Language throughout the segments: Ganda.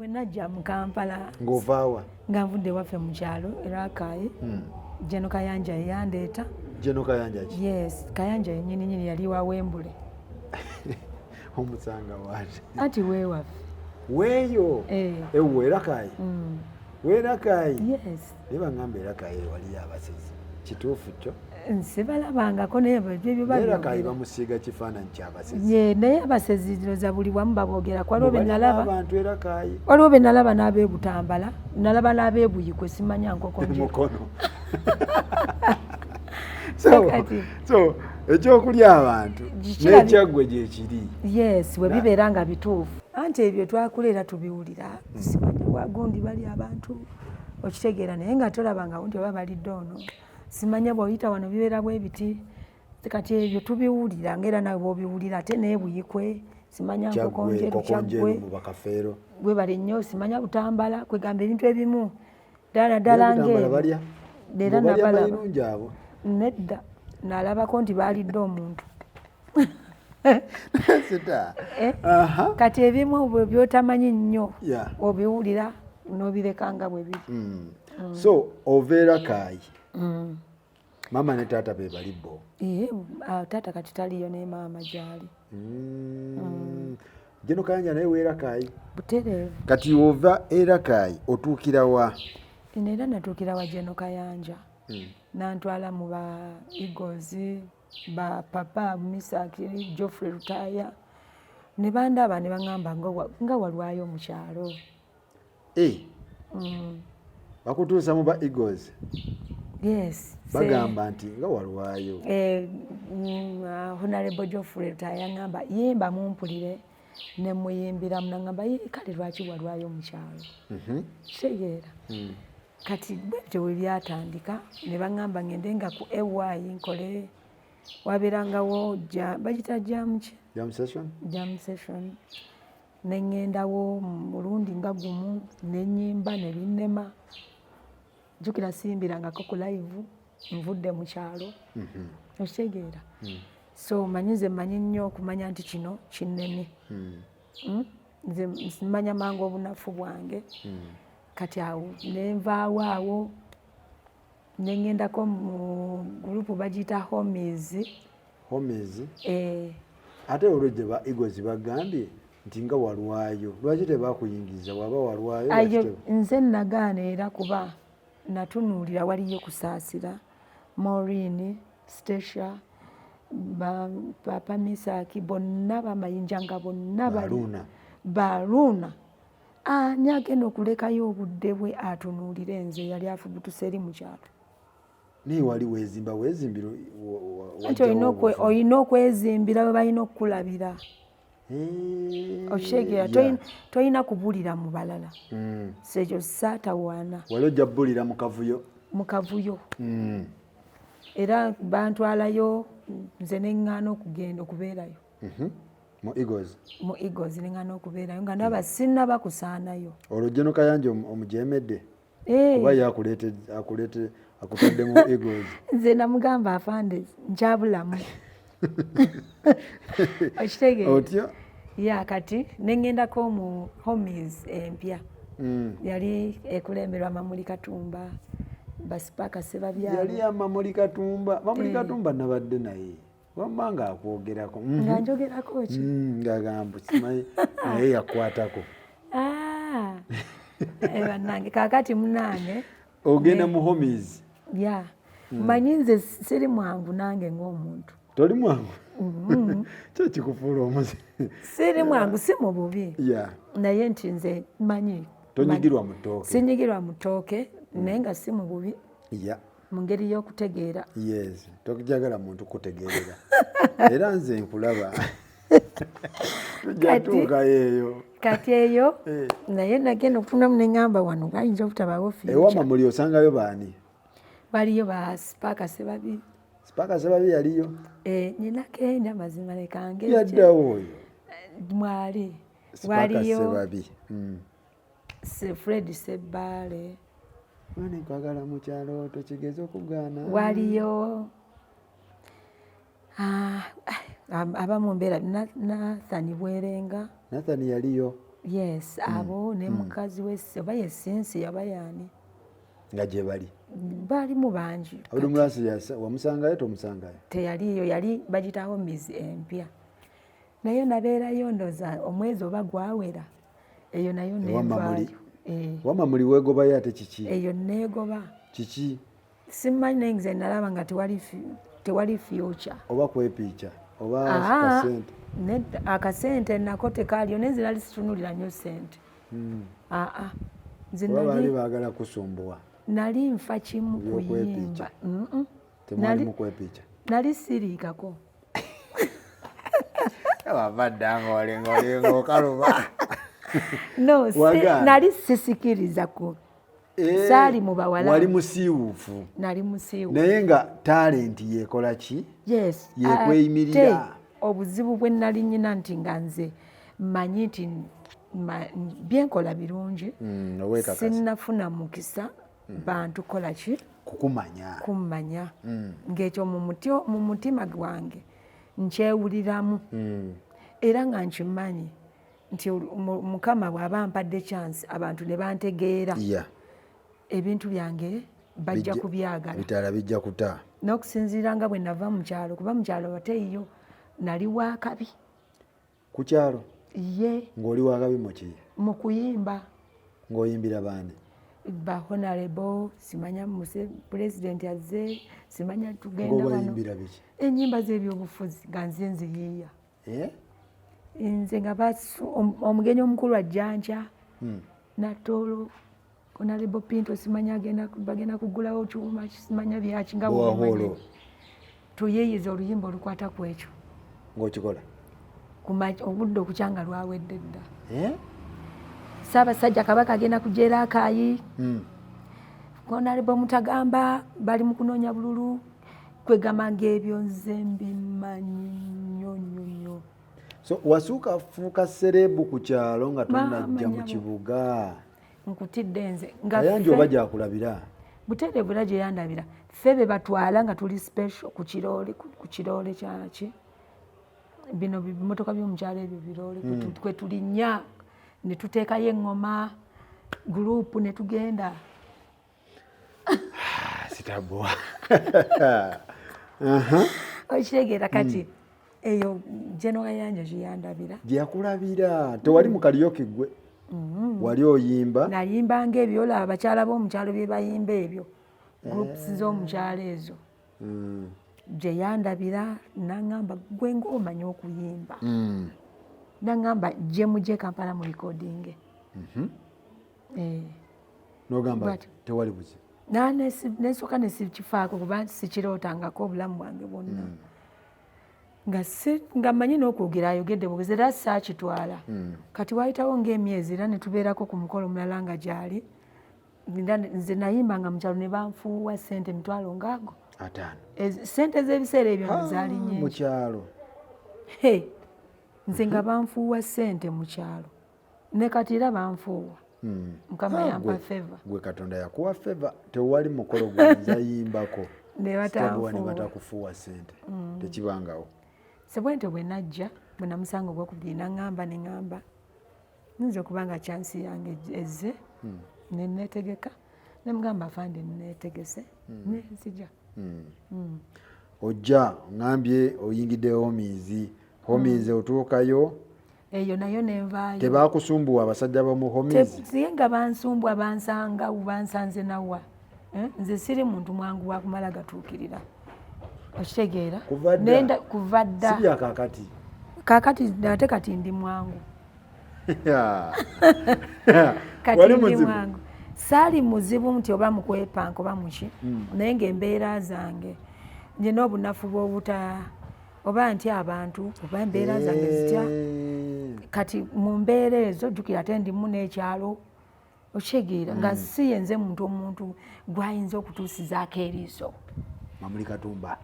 bwe najja mu Kampala ng'ovaawa nga nvudde waffe mu kyalo era Akayi Jeno Kayanja yandeeta. Jeno Kayanja ki? Yes, Kayanja yennyini yali wa Wembule. Omusanga waati anti weewaffe weeyo ewe era Akayi weera Akayi yes naye baŋŋamba era Akayi waliyo abasezi kituufu kyo? Sibalabangako naye ebyo era Akayi bamusiiga kifaananyi ky'abasezi ye naye abasezi za buli wamu baboogera waliwo be nalaba abantu era Akayi waliwo be nalaba n'abeebutambala nalaba n'abeebuyikwe simanya nkoko mukono so ekyokulya abantu n'ekyaggwe gye kiri yes we bibeera nga bituufu anti ebyo twakula era tubiwulira simanya wagundi bali abantu okitegeera naye nga tolabanga wundi oba balidde ono simanya bw'oyita wano bibeera bwe biti kati ebyo tubiwulira ng'era nawe bw'obiwulira ate neebuyikwe simanya nkokonjeru kyaggwe bwe bali nnyo simanya butambala kwegamba ebintu ebimu ddala ng'ebyo era nabalaba nedda nalabako nti baalidde omuntu kati ebimu bwe byotamanyi nnyo obiwulira n'obirekanga bwe biri so oveera Akayi mama ne taata be bali bo taata kati taliyo ne maama gyali Jeno Kayanja naye weera Akayi butereevu kati ova era Akayi otuukira wa? Era natuukira wa Jeno Kayanja nantwala mu ba Eagles ba papa Misaki Geoffrey Rutaya ne bandaba ne baŋŋamba nga walwayo mu kyalo bakutuusa mu ba Eagles yes bagamba nti nga walwayo Honorable Geoffrey Rutaya yaŋŋamba yemba mumpulire ne muyimbiramu naŋŋamba kale lwaki walwayo mu kyalo kitegeera kati bwebyo bwe byatandika ne baŋŋamba ngende nga ku AY nkole wabeerangawo bagita jam session ne ŋŋendawo mulundi nga gumu n'ennyimba ne binnema jjukira siyimbirangako ku live nvudde mu kyalo okitegeera so manyize mmanyi nnyo okumanya nti kino kinneme nze simanya mangu obunafu bwange kati awo nenvaawo awo neŋŋendako mu gurupu bagiyita homies ate olwo gye ba Eagles bagambye nti nga walwayo lwaki tebakuyingiza waba walwayo nze nagaana era kuba natunuulira waliyo kusaasira Maureen Stacia papa Misaki bonna bamayinja nga bonna Baruuna ani agenda okulekayo obudde bwe atunuulire nze yali afubutuse eri mu kyalo naye wali weezimbira anti olina okwezimbira bwe balina okukulabira okitegeera tolina kubulira mu balala sekyo saatawaana wali ojja bulira mu kavuyo era bantwalayo nze neŋŋaana okugenda okubeerayo mu Eagles neŋŋaana okubeerayo nga ndaba sinnaba kusaanayo olwo Jeno Kayanja omujeemedde kuba ye akutadde mu Eagles nze namugamba afande nkyabulamu okitegeera otyo kati neŋŋendako mu homies empya yali ekulemberwa Mamuli Katumba Basipaka Sebabyalo yali ya Mamuli Katumba nabadde naye wamma nga akwogerako nga njogerako ki ngagamba simanyi naye yakwatako bannange kaakati munange ogenda mu homies manyi nze siri mwangu nange ng'omuntu toli mwangu kyo kikufuula omuzi siri mwangu si mu bubi naye nti nze manyi tonyigirwa mu ttooke sinyigirwa mu ttooke naye nga si mu bubi mu ngeri y'okutegeera tokijagala muntu kutegeerera era nze nkulaba tujatuukayo eyo kati eyo naye nagenda okufunamu neŋŋamba wano gayinza obutabaawo fiica ewa Mamuli osangayo baani baliyo ba Sipaka Sebabi yaliyo nyina kenda mazima lekange yaddawo oyo mwali waliyo Fred Sebbaale mwana nkwagala mu kyalo tokigeze okugaana waliyo abamu mbeera Nathan Bwerenga Nathan yaliyo yes abo ne mukazi we oba yesinsi yaba yani nga gye bali balimu bangi abuli mulasi wamusangayo tomusangayo teyaliyo yali bagitawo mizi empya nayo nabeerayo ndoza omwezi oba gwawera eyo nayo nevaayo wama muli wegobayo ate kiki eyo negoba kiki simanyi naye nze nalaba nga tewali future oba kwepiica oba kasente akasente nako tekaliyo naye nze nali situnulira nnyo sente nze baali baagala kusumbuwa nali nfa kimu kuyimba temwali mukwepiica nali siriikako wavaddanga olinga okaluba no nali sisikiriza ku saali mu bawala wali musiiwuufu nali musiiwuufu naye nga talenti yekola ki yes yekweyimirira obuzibu bwe nali nyina nti nga nze mmanyi nti byenkola birungi sinnafuna mukisa bantu kola ki kummanya ng'ekyo mu mutima gwange nkyewuliramu era nga nkimanyi nti mukama bw'aba ampadde chance abantu ne bantegeera ebintu byange bajja kubyagala bitala bijja kuta n'okusinziira nga bwe nava mu kyalo kuba mu kyalo wateeyo nali waakabi ku kyalo ye ng'oli waakabi muki mu kuyimba ng'oyimbira baani ba honorable simanya muse president azze simanya tugenda ng'obayimbira biki ennyimba z'ebyobufuzi nga nze nziyiiya nze nga omugenyi omukulu ajjanja Natoro honorable Pinto simanya bagenda kugulawo kyuma simanya byaki nga bwomanyi tuyiiyiza oluyimba olukwata ku ekyo ng'okikola obudde okukyanga lwawedde dda Ssaabasajja Kabaka agenda kujeera Akaayi honorable Mutagamba bali mu kunoonya bululu kwegamba ng'ebyo nze mbimanyi nnyo. So wasuuka fuuka serebu ku kyalo nga tonnajja mu kibuga nkutidde nze Kayanja oba gyakulabira Butereevu era gye yandabira ffe be batwala nga tuli special ku kiroole kyaki bino bimotoka by'omukyalo ebyo biroole kwe tulinnya ne tuteekayo eŋŋoma gurupu ne tugenda Stabua okitegeera kati eyo General Kayanja gye yandabira gye yakulabira tewali mu kaliyoki gwe wali oyimba nayimba ng'ebyolaba abakyala b'omukyalo bye bayimba ebyo groups z'omukyalo ezo gye yandabira naŋŋamba gwe ng'omanyi okuyimba naŋŋamba gye mujje Kampala mu recording n'ogamba tewali buzi nesooka nesikifaako kuba sikirootangako obulamu bwange bwonna nga mmanyi n'okwogera ayogedde bwogezi era saakitwala kati waayitawo ng'emyezi era ne tubeerako ku mukolo mulala nga gyali nze nayimba nga mukyalo ne banfuuwa ssente emitwalo ngaago 5 ssente z'ebiseera ebyo zaali nnyingi mu kyalo nze nga banfuuwa ssente mu kyalo ne kati era banfuuwa Mukama yampa feva gwe Katonda yakuwa feva tewali mukolo gwenzayimbako ne batakufuuwa ssente tekibangawo sebwente bwe najja bwe namusanga ogwokubiri naŋŋamba ne ŋŋamba nnyinza okuba nga chansi yange ezze ne neetegeka ne mugamba afande neetegese nenzija ojja ŋŋambye oyingidde homiizi otuukayo eyo nayo nenvaayo tebakusumbuwa abasajja b'omu homiizi siye nga bansumbwa bansanze nawa nze siri muntu mwangu wakumala gatuukirira okitegeera nenda kuva dda sibya kakati ate kati ndi mwangu wali muzibu saali muzibu nti oba mukwepanka oba muki naye ng'embeera zange nje n'obunafu bw'obuta oba nti abantu oba embeera zange zitya kati mu mbeera ezo jjukira ate ndimu n'ekyalo okitegeera nga si yenze omuntu gwayinza okutuusizaako eriiso Mamuli Katumba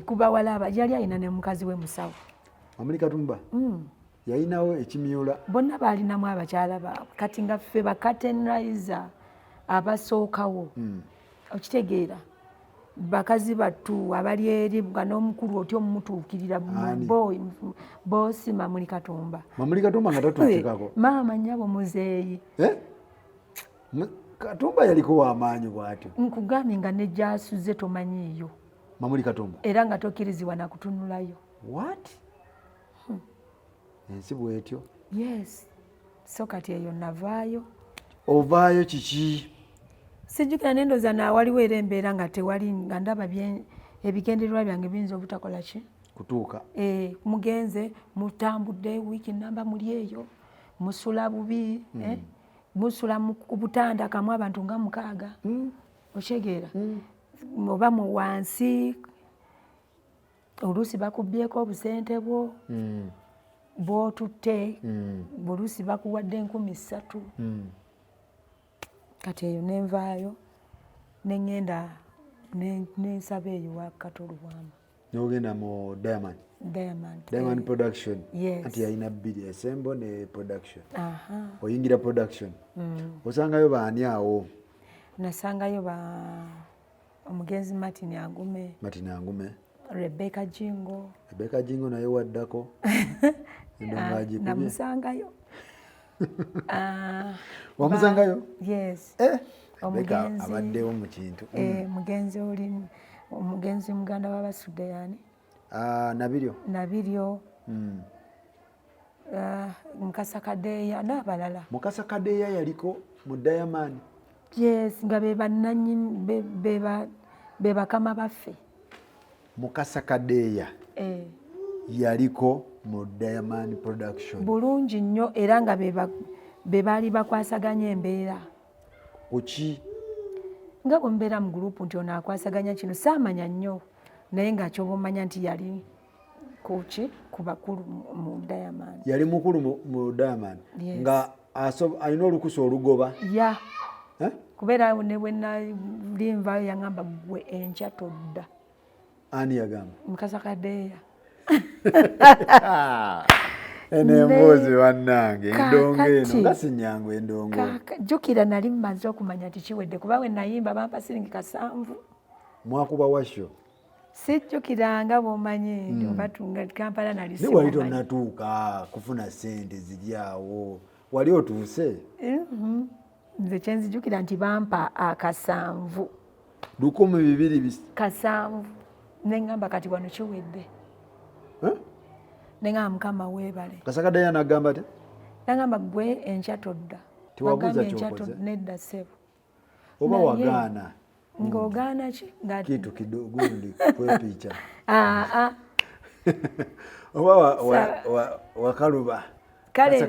kubawala aba yali alina ne mukazi we musawo Mamuli Katumba yalinawo ekimyula bonna baalinamu abakyala baabwe kati nga ffe bakatenraiza abasookawo okitegeera bakazi battu abali eri nga n'omukulu otyo mumutuukirira boosi Mamuli Katumba. Mamuli Katumba nga tatuukikako. Maama nnyabo muzeeyi. Katumba yaliko w'amaanyi bw'atyo. Nkugambye nga ne gy'asuzze tomanyiiyo. Mamuli Katumba. Era nga tokkirizibwa na kutunulayo. What? Ensi bw'etyo. Yes. So kati eyo navaayo. Ovaayo kiki? Sijjukira n'endooza waliwo era embeera nga tewali nga ndaba ebigendererwa byange biyinza obutakola ki? Kutuuka. Mugenze mutambudde wiiki namba muli eyo musula bubi musula ku butanda kamu abantu nga 6 okyegeera oba mu wansi oluusi bakubyeko obusente bwo bw'otutte oluusi bakuwadde 3,000. Kati eyo nenvaayo neŋŋenda nensaba eyo wa Katolubwama. N'ogenda mu Diamond production. Yes. Anti yalina 2 Assemble ne production. Oyingira production. Osangayo baani awo? Nasangayo omugenzi Martin Angume. Rebecca Jingo naye waddako. Namusangayo. Wamusangayo? Yes. Omugenzi abaddewo mu kintu. Omugenzi muganda w'Abasudde yani. Nabiryo. Mukasa Kadeya n'abalala. Mukasa Kadeya yaliko mu Diamond. Yes, nga be bakama baffe. Mukasa Kadeya yaliko mu Diamond production. Bulungi nnyo era nga be baali bakwasaganya embeera. Oki? Nga bwe mbeera mu gurupu nti ono akwasaganya kino saamanya nnyo naye nga kyoba omanya nti yali ku bakulu mu Diamond. Yali mukulu mu Diamond. Nga alina olukusa olugoba. Ya. Kubeera ne bwe nalinvayo yaŋŋamba gwe enkya todda. Ani yagamba? Mukasa Kadeya. Eno emboozi wannange endongo eno nga sinyangu endongo. Jjukira nali mmaze okumanya tikiwedde kuba we nayimba bampa siringi 7. Mwakuba washo? Sijjukiranga bw'omanyi oba tunga Kampala nali si. Wali tonnatuuka kufuna ssente ziri awo. Wali otuuse? Nze kye nzijjukira nti bampa 7. 200. Neŋŋamba kati wano kiwedde. Neŋŋamba Mukama weebale. Mukasa Kadeya n'agamba te? N'agamba gwe enkya todda. Tiwabuuza ky'okoze? Nedda ssebo. Oba wagaana? Ng'ogaana ki? Kitu kidogo ndi kwepicha. Oba wakaluba? Kale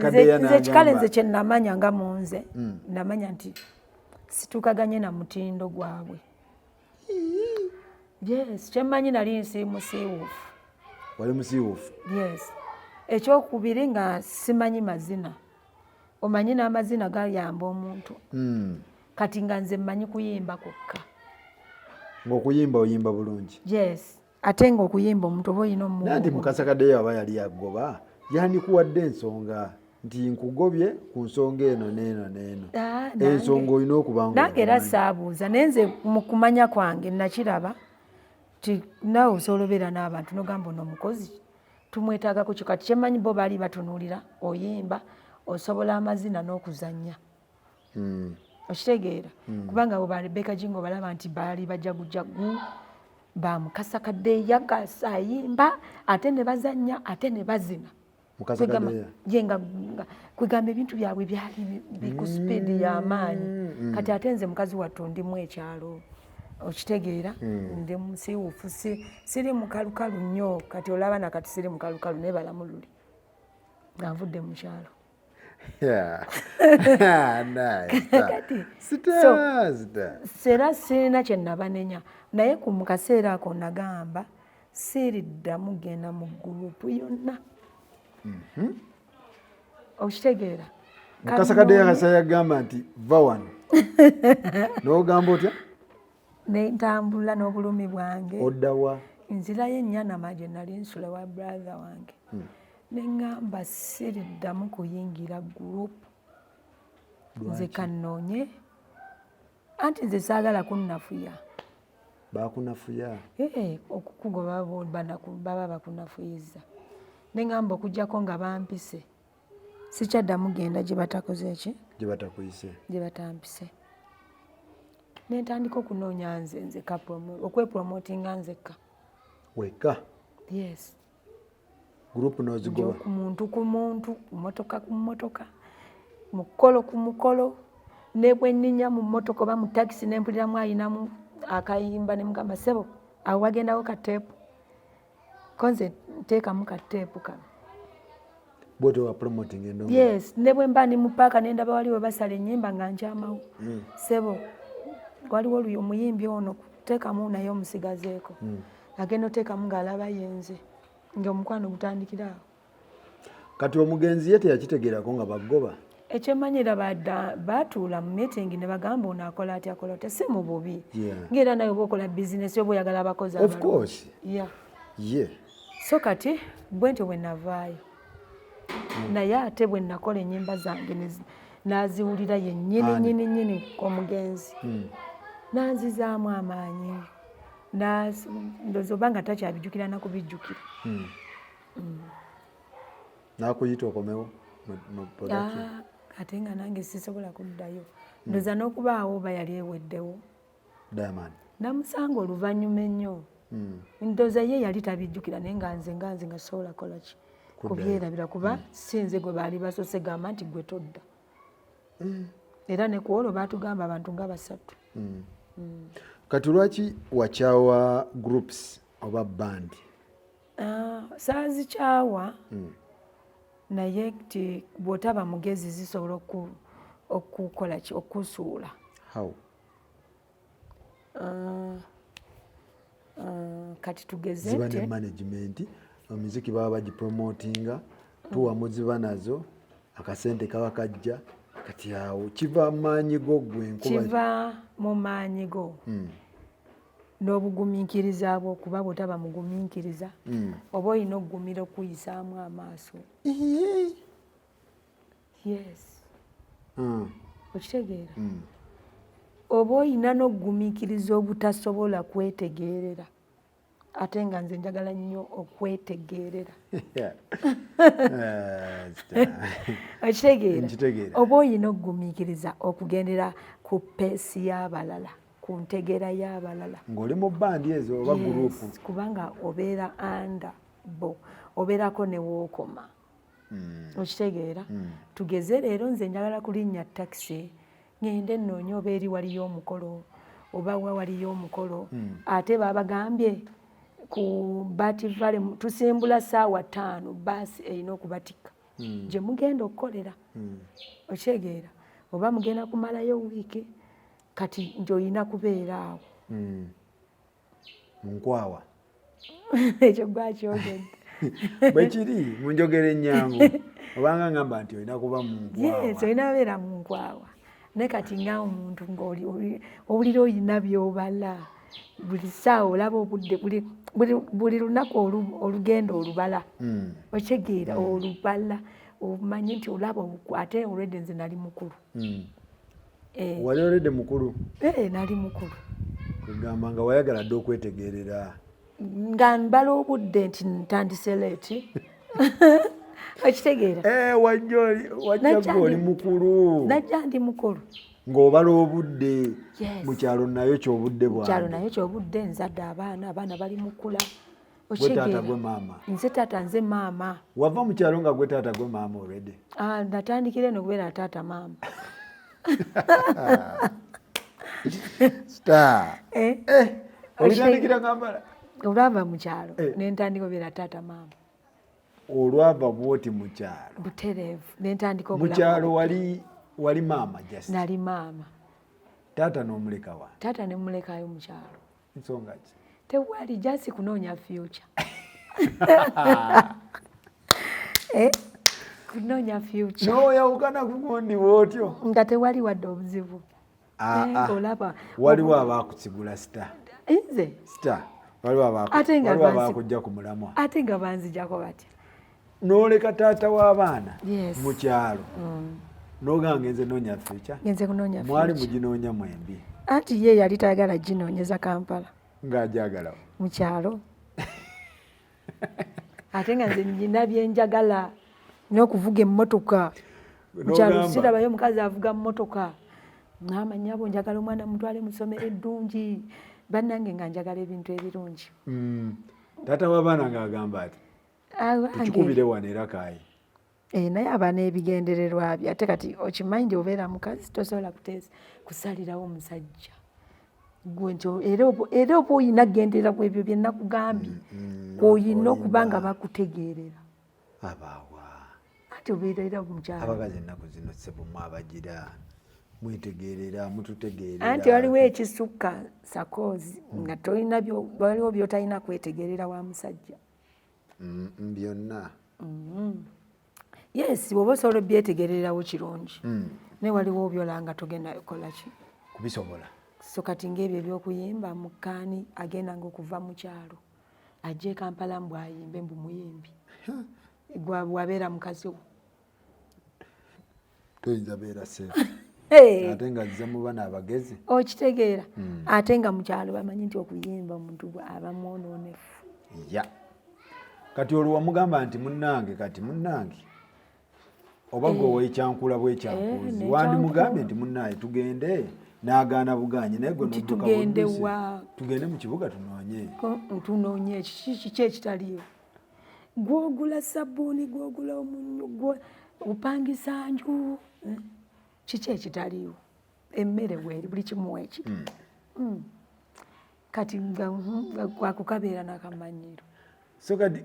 nze kye namanya nga munze namanya nti situukaganye na mutindo gwabwe. Yes, kyemmanyi nali nsi musiiwuufu. Wali musiiwuufu? Yes. Ekyokubiri nga simanyi mazina. Omanyi n'amazina gayamba omuntu. Kati nga nze mmanyi kuyimba kokka. Ng'okuyimba oyimba bulungi? Yes. Ate ng'okuyimba omuntu oba olina omuwongo. Nanti Mukasa Kadeya aba yali agoba yandikuwadde ensonga nti nkugobye ku nsonga eno n'eno n'eno. Ensonga olina okuba nga nange era saabuuza naye nze mu kumanya kwange nakiraba ti naawe osobola obeera n'abantu n'ogamba ono omukozi tumwetaaga ku kikati kyemmanyi bo baali batunuulira oyimba osobola amazina n'okuzannya. Okitegeera kubanga bo ba Rebecca Jingo balaba nti baali bajagujagu ba Mukasa Kadeya ayimba ate ne bazannya ate ne bazina. Mukasa Kadeya yenga kwegamba ebintu byabwe byali biku speed y'amaanyi. Kati ate nze mukazi wattu ndimu ekyalo okitegeera ndi musiiwuufu siri mukalukalu nnyo kati olaba na kati siri mukalukalu naye balamu luli nga nvudde mu kyalo. Era sirina kye nabanenya naye mu kaseera ako nagamba siiriddamu genda mu gurupu yonna. Okitegeera. Mukasa Kadeya kasa yagamba nti va wano n'ogamba otya? Nentambula n'obulumi bwange. Oddawa? Nzirayo ennyana gye nali nsula wa brother wange. Neŋŋamba siriddamu kuyingira gurupu. Nze kannoonye anti nze saagala kunnafuya. bakunafuya okukugoba baba bakunafuyiza neŋŋamba okuggyako nga bampise sikyaddamu genda gye batakoze eki gye batampise nentandika okunoonya nze okwepromotinga nzekka wekka yes group nozigoba ku muntu kumotoka ku motoka mukolo ku mukolo ne bwe nninya mu motoka oba mu takisi nempuliramu ayinamu akayimba ne mugamba sebo awo wagendawo kateepu konze nteekamu kateepu kano bwote wa promoting endongo yes ne bwe mba ni mu paaka nendaba waliwo basala ennyimba nga nkyamawo sebo waliwo omuyimbi ono teekamu naye omusigazeeko agenda oteekamu ng'alaba yenze ng'omukwano gutandikira awo kati omugenzi ye teyakitegeerako nga bagoba ekyemmanyira baatuula mu meeting ne bagamba ono akola atya akola otya si mu bubi ng'era naye oba okola bizinesi oba oyagala abakozi of course so kati bwe ntyo bwe navaayo naye ate bwe nakola ennyimba zange n'aziwulira ye nnyini omugenzi n'anzizaamu amaanyi ndowooza oba nga takyabijjukira nakubijjukira nakuyita okomewo ate nga nange sisobola kuddayo ndowooza n'okubaawo oba yali eweddewo Diamond namusanga oluvannyuma ennyo ndowooza ye yali tabijjukira naye nga nze nga sobola kola ki kubyerabira kuba sinze gwe baali basose gamba nti gwe todda era ne ku olwo baatugamba abantu nga 3 kati lwaki wakyawa groups oba band saazikyawa naye ti bw'otaba mugezi zisobola okukola ki okusuula kati tugeze ziba ne management omuziki baba bagipromotinga tuwa muziba nazo akasente kaba kajja kati awo kiva maanyi go gwe kiva mu maanyi go n'obugumiikiriza bwo kuba bw'otaba mugumiikiriza oba olina okugumira okuyisaamu amaaso yes okitegeera oba olina n'okugumiikiriza obutasobola kwetegeerera ate nga nze njagala nnyo okwetegeerera okitegeera oba olina okugumiikiriza okugendera ku peesi y'abalala ku ntegeera y'abalala ng'oli mu bandi ezo oba gurupu kubanga obeera anda bo obeerako ne wookoma okitegeera tugeze leero nze njagala kulinnya takisi ngende nnoonye oba eri waliyo omukolo oba wa waliyo omukolo ate baabagambye ku bativale tusimbula ssaawa 5 baasi erina okubatika gye mugenda okukolera okitegeera oba mugenda kumalayo wiiki kati nti olina kubeera awo munkwawa ekyo gwakyogedde bwe kiri mu njogera ennyangu obanga ngamba nti olina kuba munkwawa olina beera munkwawa naye kati nga omuntu ng'owulira olina by'obala buli ssaawa olaba obudde buli lunaku olugenda olubala okitegeera olubala omanyi nti olaba ate olwedde nze nali mukulu wali olwedde mukulu nali mukulu kugamba nga wayagala dde okwetegeerera nga mbala obudde nti ntandise leeti okitegeera wajja oli mukulu najja ndi mukulu ng'obala obudde mu kyalo nayo kyobudde kyalo nayo kyobudde nzadde abaana bali mukula gwe taata gwe maama nze taata nze maama wava mu kyalo nga gwe taata gwe maama olwedde natandikira eno kubeera taata maama olitandikira ngambala olwava mu kyalo nentandika obeera taata maama olwava bwoti mu kyalo butereevu nentandika mu kyalo wali maama just nali maama taata n'omuleka wa taata ne mulekayo mu kyalo nsonga ki tewali jasi kunoonya future kunoonya future n'oyawukana ku gundi bwotyo nga tewali wadde obuzibu olaba waliwo abaakusigula sita nze sita waliwo abaakujja ku mulamwa ate nga banzijako batya n'oleka taata w'abaana mu kyalo n'ogamba ngenze noonya future ngenze kunoonya mwali muginoonya mwembi anti ye yali tayagala ginoonyeza Kampala ng'ajagala mu kyalo ate nga nze nina byenjagala n'okuvuga emmotoka mu kyalo sirabayo omukazi avuga mmotoka ngamba nnyabo njagala omwana mutwale mu ssomero eddungi bannange nga njagala ebintu ebirungi. taata w'abaana ng'agamba ati tukikubire wano era kaayi. Naye aba n'ebigendererwa bye ate kati okimanyi nti obeera mukazi tosobola kusalirawo omusajja gwe nti era oba oyina kugenderera ku ebyo bye nakugambye oyina okuba nga bakutegeerera. Abaawa ati obeerera mukyalo abakazi ennaku zino sebumu abagira mwetegeerera mututegeerera anti waliwo ekisukka sakoozi nga tolina waliwo byotalina kwetegeerera wa musajja byonna. yes oba osobola obyetegeererawo kirungi naye waliwo byolanga togenda kola ki kubisobola. so kati ng'ebyo ebyokuyimba mukaani agenda ngaokuva mu kyalo ajja e Kampala mbu ayimbe mbu muyimbi bwabeera mukazi wo toyinza beera seefu ate nga azza mu bana abagezi okitegeera ate nga mu kyalo bamanyi nti okuyimba omuntu aba mwonoonefu. ya kati olwo wamugamba nti munnange kati munnange oba gwe ow'ekyankula bwekyankuzi wandimugambye nti munnange tugende n'agaana buganye naye gwe tugende mu kibuga tunoonye kiki ekitaliyo gwogula sabbuuni gwogula omunnyo upangisa nju kiki ekitaliyo emmere weeri buli kimu ekiri kati kwakukabeera n'akamanyiro. so kati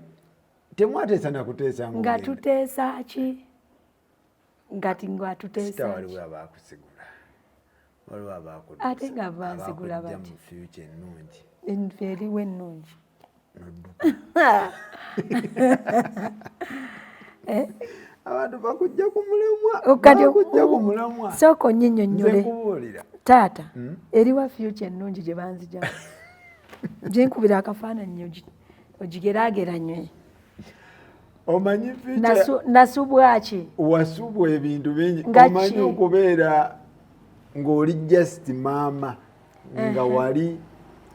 temwateesa nakuteesa nga tuteesa ki ngati ngwatuteesa waliwo abaakusigula waliwo ate nga bansigula bati mu future ennungi eriwo ennungi abantu bakujja ku mulamwa sooka onnyinyonnyole taata eriwa future ennungi gye banzija gyenkubira akafaananyi ogigeraageranye. omanyi nasubwaki wasubwa ebintu bingi omanyi okubeera ng'oli just maama nga wali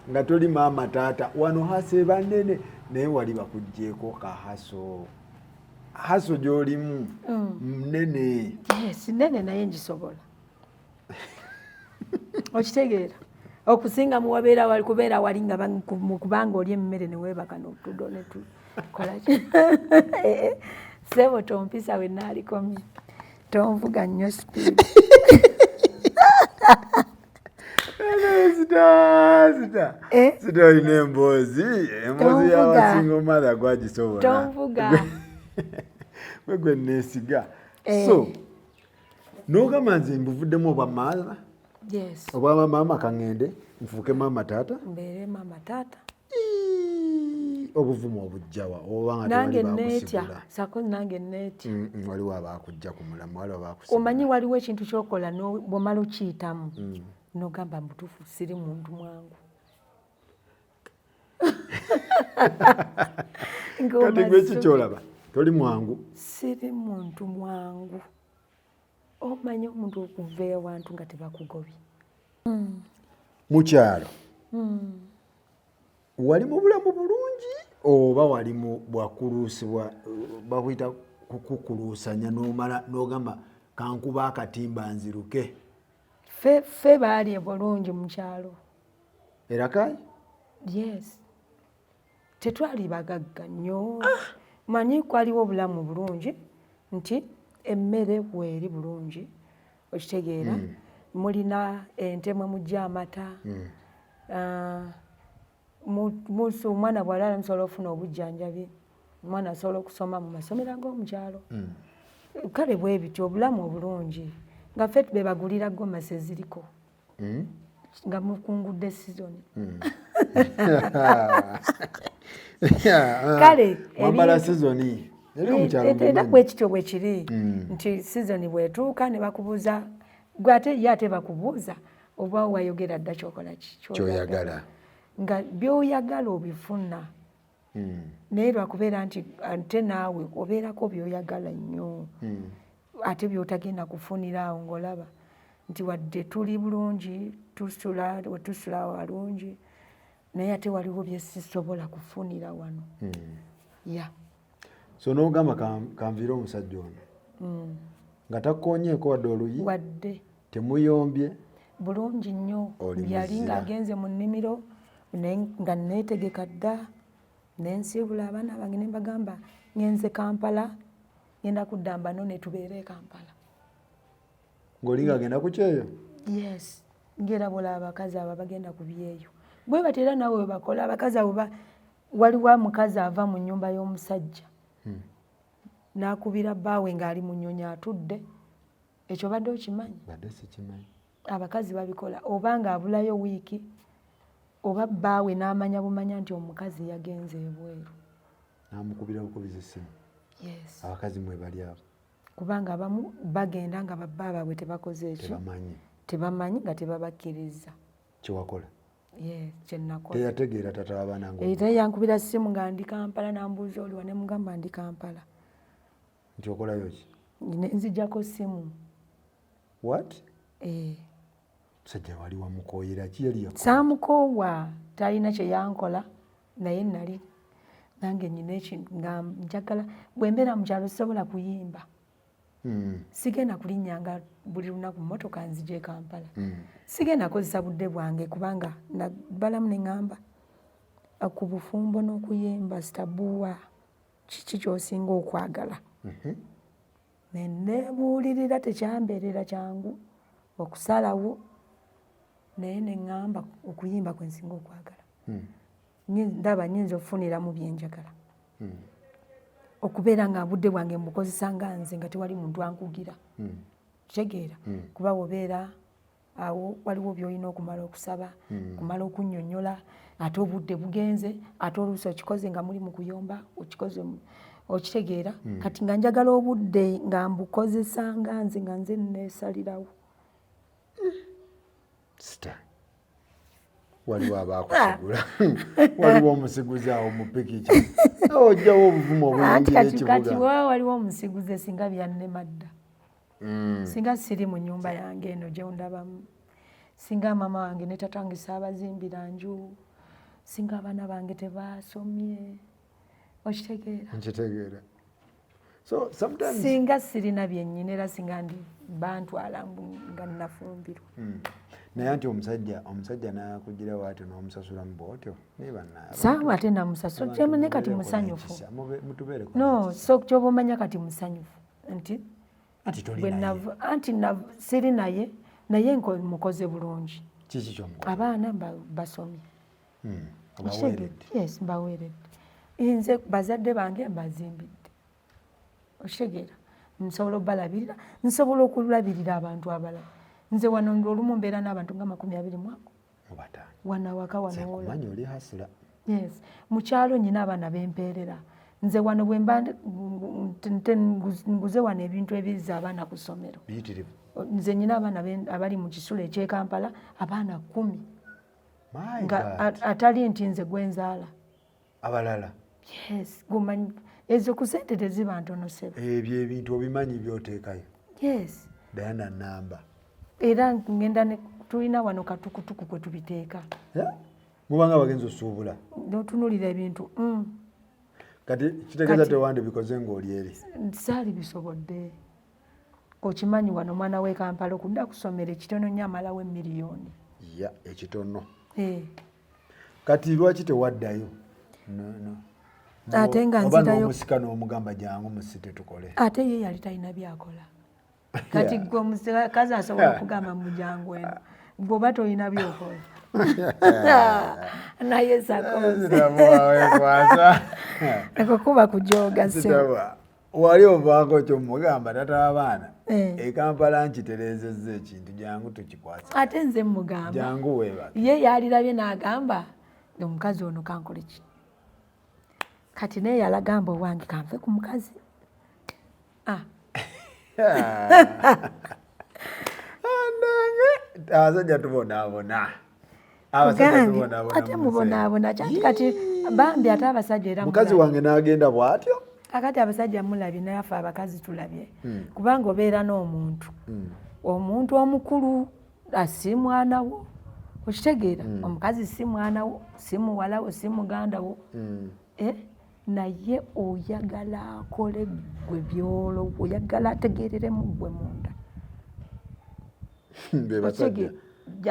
nga toli maama taata wano hase banene naye wali bakugjeeko haso gy'olimu munene. yes nene naye ngisobola okitegeera okusinga muwabeera wali kubeera wali nga kubanga oli emmere neweebaka n'otudo netukola sebo tompisa we naalikomye tonvuga nnyo sipiidi sita olina emboozi yawasinga omaatha gwagisobola tonvuga gwe neesiga. so n'ogamba nze mbuvuddemu obwa maama obwa maama kaŋŋende nfuuke maama taata mbeere maama taata obuvumu obujjawa oba nange neetya sakozi nange neetya waliwo abaakujja ku mulamu waliwo abaakusiga. omanyi waliwo ekintu kyokola bw'omala okiyitamu n'ogamba mbutuufu siri muntu mwangu kati gweki kyolaba toli mwangu siri muntu mwangu. omanyi omuntu okuva ewantu nga tebakugobye mu kyalo wali mu bulamu bulungi oba wali mu bwakuluusibwa bakuyita kukukuluusanya n'omala n'ogamba kankuba akatimba nziruke. ffe baali bulungi mu kyalo era kaayi yes tetwali bagagga nnyo manyi kwaliwo obulamu bulungi nti emmere weeri bulungi okitegeera mulina ente mwe mujja amata omwana bw'alala musobola okufuna obujjanjabi omwana asobola okusoma mu masomero ag'omukyalo kale bwe bityo obulamu obulungi nga ffe bebagulira gomasi eziriko nga mukungudde sizoni kale wambala sizoni era bwekityo bwe kiri nti sizoni bwetuuka ne bakubuuza gwe ate ye ate bakubuuza oba wayogera dda kyokola kyoyagala nga byoyagala obifuna naye lwakubeera nti ate naawe obeerako byoyagala nnyo ate byotagenda kufunira awo ng'olaba nti wadde tuli bulungi tusula walungi naye ate waliwo bye sisobola kufunira wano. Ya so n'ogamba kanviire omusajja ono nga takkoonyeeko wadde oluyi wadde temuyombye bulungi nnyo. Yali ng'agenze mu nnimiro nga neetegeka dda nensiibula abaana bange ne mbagamba ngenze Kampala, ngenda kudda mbano ne tubeere e Kampala. Ng'oli ng'agenda ku kyeyo? Yes, ng'erabula abakazi abo bagenda ku byeyo. Bwe batera nawe we bakola abakazi abo waliwo omukazi ava mu nnyumba y'omusajja n'akubira bbaawe ng'ali mu nnyonyi atudde. Ekyo badde okimanyi? Badde sikimanyi. Abakazi babikola, oba ng'abulayo wiiki oba bbaawe n'amanya bumanya nti omukazi yagenze ebweru. N'amukubira bukubiza essimu. Yes. Abakazi mwe bali abo. Kubanga abamu bagenda nga babba baabwe tebakoze ekyo. Tebamanyi nga tebabakkiriza. Kyewakola? Yes, kye nakola. Teyategeera tata w'abaana ngo. Era yankubira ssimu nga ndi Kampala n'ambuuza oliwa ne mugamba ndi Kampala. Nti okolayo ki? Nzijjako ssimu. What? Musajja wali wamukooyera ki yali yakola? Saamukoowa, talina kye yankola naye nali nange nyina ekintu nga njagala bwe mbeera mu kyalo sisobola kuyimba. Sigenda kulinnyanga buli lunaku mu mmotoka nzije Kampala. Sigenda kozesa budde bwange kubanga balamu ne ŋŋamba ku bufumbo n'okuyimba Stabua kiki ky'osinga okwagala. Ne neebuulirira tekyambeerera kyangu okusalawo naye ne ŋŋamba okuyimba kwe nsinga okwagala. Ndaba nnyinza okufuniramu bye njagala. Okubeera nga budde bwange mbukozesa nga nze nga tewali muntu ankugira. Kitegeera kuba wobeera awo waliwo by'olina okumala okusaba, kumala okunnyonnyola, ate obudde bugenze, ate oluusi okikoze nga muli mu kuyomba, okitegeera. Kati nga njagala obudde nga mbukozesa nga nze neesalirawo. Sita. Waliwo abaakusigula. Waliwo omusiguzi awo mu pikiki. Ojjawo obuvumu obuyingira ekibuga. Kati waliwo omusiguzi singa byannema dda. Singa siri mu nnyumba yange eno gye ndabamu. Singa maama wange ne tata wange saabazimbira nju. Singa abaana bange tebaasomye. Okitegeera? Nkitegeera. So sometimes singa sirina byennyina era singa ndi bantwala nga nafumbirwa. Naye anti omusajja n'akugira waatyo n'omusasulamu bw'otyo saawa ate namusasula kyemane kati musanyufu. No, so kyoba omanya kati musanyufu nti siri naye mukoze bulungi. Kiki ky'omukoze? Abaana basomye. Yes, mbaweeredde. Nze bazadde bange mbazimbidde. Okitegeera? Nsobola obalabirira, nsobola okulabirira abantu abalala. Nze wano olumu mbeera n'abantu nga 20 mwako. Wano waka wano wola. Oli hasula. Yes. Mu kyalo nyina abaana bempeerera. Nze wano bwe mba nguze wano ebintu ebizza abaana ku ssomero. Biyitirivu. Nze nyina abaana abali mu kisulo eky'e Kampala abaana 10. Nga atali nti nze gwenzaala. Abalala. Yes. Gumanyi ezo ku ssente teziba ntono sebo. Ebyo ebintu obimanyi by'oteekayo. Yes. Dayana namba. Era ngenda tulina wano katukutuku kwe tubiteeka. Mubanga bagenzi osuubula. N'otunuulira ebintu. Kati kitegeeza tewandi bikoze ng'oli eri. Saali bisobodde. Okimanyi wano mwana w'e Kampala okudda ku ssomero ekitono nnyo amalawo emiliyoni. Ya, ekitono. Kati lwaki tewaddayo? Ate nga nzirayo. Oba n'omusika n'omugamba jangu musite tukole. Ate ye yali talina byakola. Kati gwe omusikazi asobola okugamba mu jangu eno. Bw'oba tolina byokola. Naye sakoze. Eko kuba kujoga ssebo. Wali ovaako ky'omugamba tata w'abaana. E Kampala nkitereezezza ekintu jangu tukikwasa. Ate nze mugamba. Jangu weebake. Ye yalirabye n'agamba omukazi ono kankole ki. Kati naye yalagamba owange kanve ku mukazi. Abasajja tubonaabona. Ate mubonaabona kati bambi ate abasajja era mukazi wange n'agenda bw'atyo. Kakati abasajja mulabye naye afe abakazi tulabye. Kubanga obeera n'omuntu. Omuntu omukulu asi mwana wo. okitegeera omukazi si mwana wo si muwala wo si muganda wo naye oyagala akole gwe byolo oyagala ategereremu gwe munda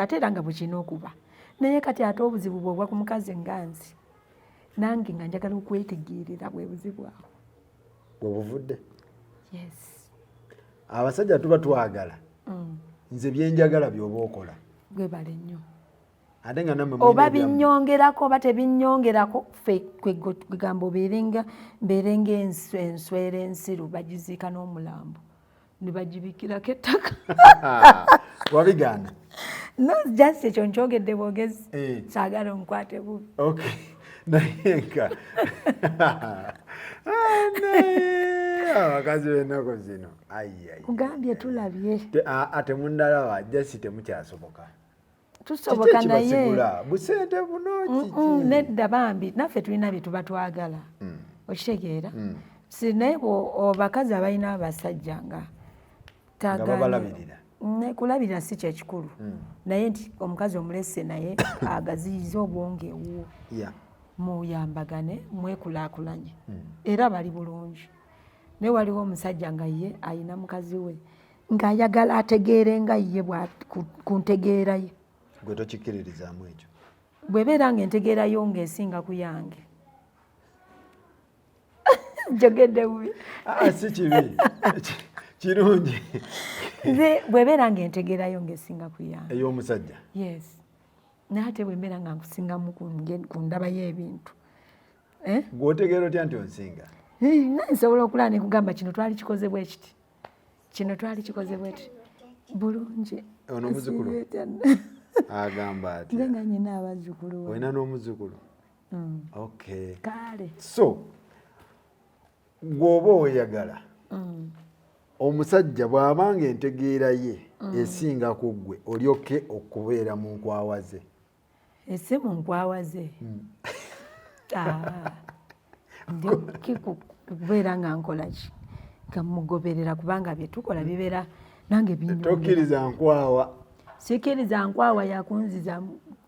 ate era nga bwekirina okuba naye kati ate obuzibu bwobwa ku mukazi nganzi nange nga njagala okwetegeerera bwe buzibu awo bwebuvudde. Yes. Abasajja tuba twagala nze byenjagala byoba okola gwebale nnyo ate nga namwe oba binnyongerako oba tebinyongerako ffe kwegamba mbeerenga enswera ensiru bagiziika n'omulambo ne bagibikirako ettaka wabigaana no just ekyo nkyogedde bwogezi saagala onkwate bubi naye nka abakazi b'ennaku zino kugambye tulabye temundalaba jasi temukyasoboka tusoboka naye busente buno nedda bambi naffe tulina bye tuba twagala okitegeera naye bakazi abalina abasajja nga babalabirira kulabirira si kyekikulu naye nti omukazi omulese naye agaziyiza obwonge ewo muyambagane mwekulaakulanye era bali bulungi naye waliwo omusajja nga ye ayina mukazi we ng'ayagala ategeere nga ye ku ntegeera ye gwe tokikkiririzaamu ekyo bwebeera nga entegeerayo ng'esinga ku yange njogedde bubi si kibi kirungi nze bwebeera nga entegeerayo ng'esinga ku yange ey'omusajja yes naye ate bwembeera nga nkusingamu ku ndaba y'ebintu gweotegeera otya nti onsinga nsobola okulaba ne kugamba kino twali kikoze bwe kiti kino twali kikoze bwe ti bulungi ono muzukulu agamba ati nze nga nyina abazzukulu olina n'omuzzukulu okay kale so gw'oba oyagala omusajja bw'abanga entegeera ye esinga ku ggwe olyoke okubeera mu nkwawa ze ese mu nkwawa ze ndyoke kubeera nga nkola ki nga mugoberera kubanga bye tukola bibeera nange tokkiriza nkwawa sikiriza nkwawa yakunziza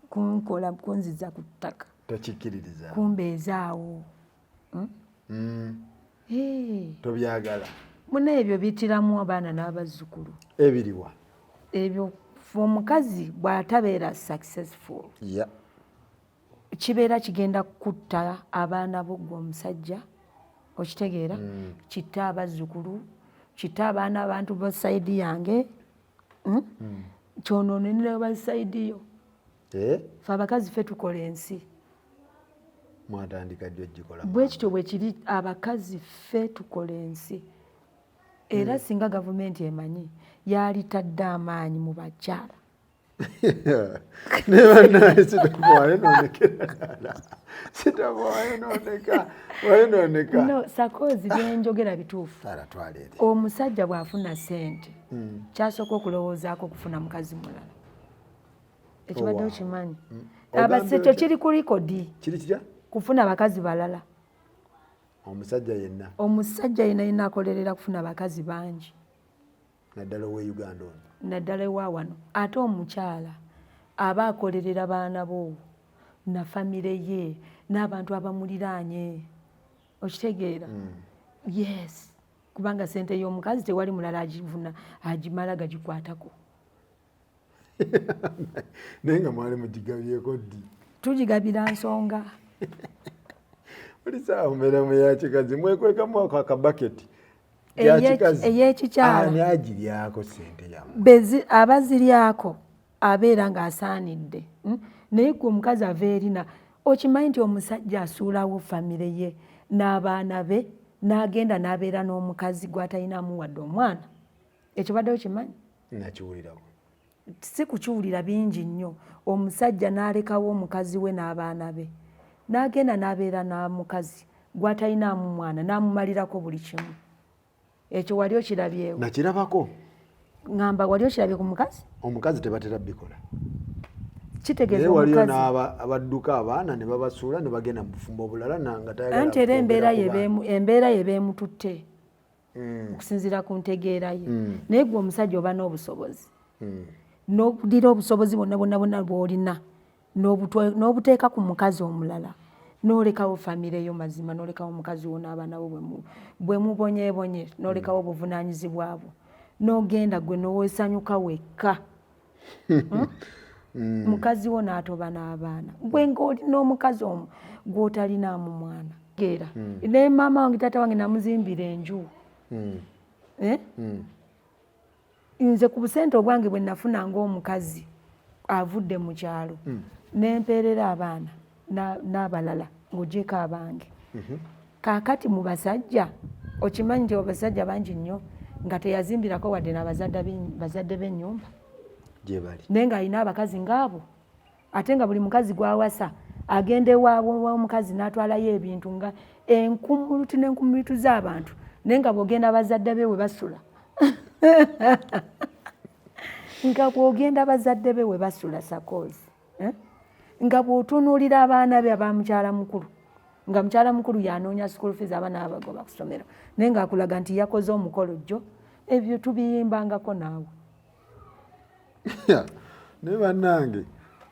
kunkola kunziza ku ttaka tokikkiririza kumbeezaawo tobyagala muna ebyo bitiramu abaana n'abazzukulu ebiriwa ebyo omukazi bw'atabeera successful kibeera kigenda kutta abaana bo gwe omusajja okitegeera kitta abazzukulu kitta abaana abantu ba sayidi yange kyonoonenera ba sayidi yo fe abakazi fe tukola ensi mwatandika jjo gikola bwe kityo bwe kiri abakazi fe tukola ensi era singa gavumenti emanyi yalitadde amaanyi mu bakyala nebanaye sitavaayo nonekera sitavaayo noneka no sakozi byenjogera bituufu omusajja bw'afuna ssente kyasooka okulowoozaako okufuna mukazi mulala ekibadde okimanyi abasekyo kiri ku likodi kufuna abakazi balala omusajja yenna akolerera kufuna abakazi bangi naddala owe Uganda ono naddala ewa wano ate omukyala aba akolerera baana bo na famire ye n'abantu abamuliraanye okitegeera yes kubanga sente y'omukazi tewali mulala agivuna agimala gagikwatako naye nga mwali mugigabyeko ddi tugigabira nsonga buli saawa mbeera mu yakikazi mwekwekamu ako akabaketi ey'ekikyala agiryako sente yammwe abaziryako abeera ng'asaanidde naye gwe omukazi ava erina okimanyi nti omusajja asuulawo famire ye n'abaana be n'agenda n'abeera n'omukazi gw'atalinamu wadde omwana ekyo badde okimanyi nakiwulirako si kukiwulira bingi nnyo omusajja n'alekawo omukazi we n'abaana be n'agenda n'abeera n'omukazi gw'atalinamu mwana n'amumalirako buli kimu ekyo wali okirabyewo nakirabako ngamba wali okirabye ku mukazi omukazi tebatera bikola kitegeeza omukazi waliyo n'abadduka abaana ne babasuula ne bagenda mu bufumbo obulala nanga tayagala anti era embeera ye beemututte okusinziira ku ntegeera ye naye gwe omusajja oba n'obusobozi n'okudira obusobozi bonna bw'olina n'obuteeka ku mukazi omulala n'olekawo famire yo mazima n'olekawo omukazi wo n'abaana bo bwe mubonyeebonye n'olekawo obuvunaanyizibwa bwo n'ogenda gwe n'owesanyuka wekka mukazi wo n'atoba n'abaana gwe ng'oli n'omukazi omwo gw'otalinaamu mwana gera ne maama wange taata wange namuzimbira enju nze ku busente obwange bwe nafuna ng'omukazi avudde mu kyalo nempeerera abaana n'abalala ng'ogyeko abange kaakati mu basajja okimanyi nti abasajja bangi nnyo nga teyazimbirako wadde n'abazadde b'ennyumba naye ng'alina abakazi ng'abo ate nga buli mukazi gw'awasa agenda ewaabwe w'omukazi n'atwalayo ebintu nga enkumulutu n'enkumulutu z'abantu naye nga bw'ogenda abazadde be we basula nga bw'ogenda abazadde be we basula sakoozi nga bw'otunuulira abaana be aba mukyala mukulu nga mukyala mukulu yanoonya school fees abaana babagoba ku ssomero naye ng'akulaga nti yakoze omukolo jjo ebyo tubiyimbangako naawe naye bannange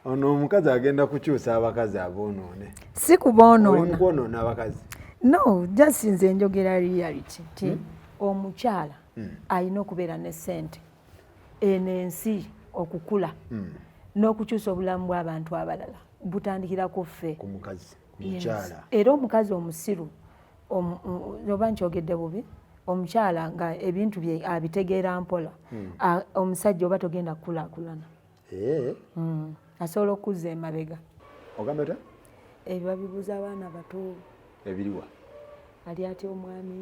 ono omukazi agenda kukyusa abakazi aboonoone si kuboonoona kwonoona abakazi no just nze njogera reality nti omukyala alina okubeera ne ssente eno ensi okukula n'okukyusa obulamu bw'abantu abalala butandikira ku ffe ku mukazi ku mukyala era omukazi omusiru oba nkyogedde bubi omukyala nga ebintu bye abitegeera mpola omusajja oba togenda kukulaakulana asobola okuzza emabega ogamba ta ebyo babibuuza abaana bato ebiriwa ali atya omwami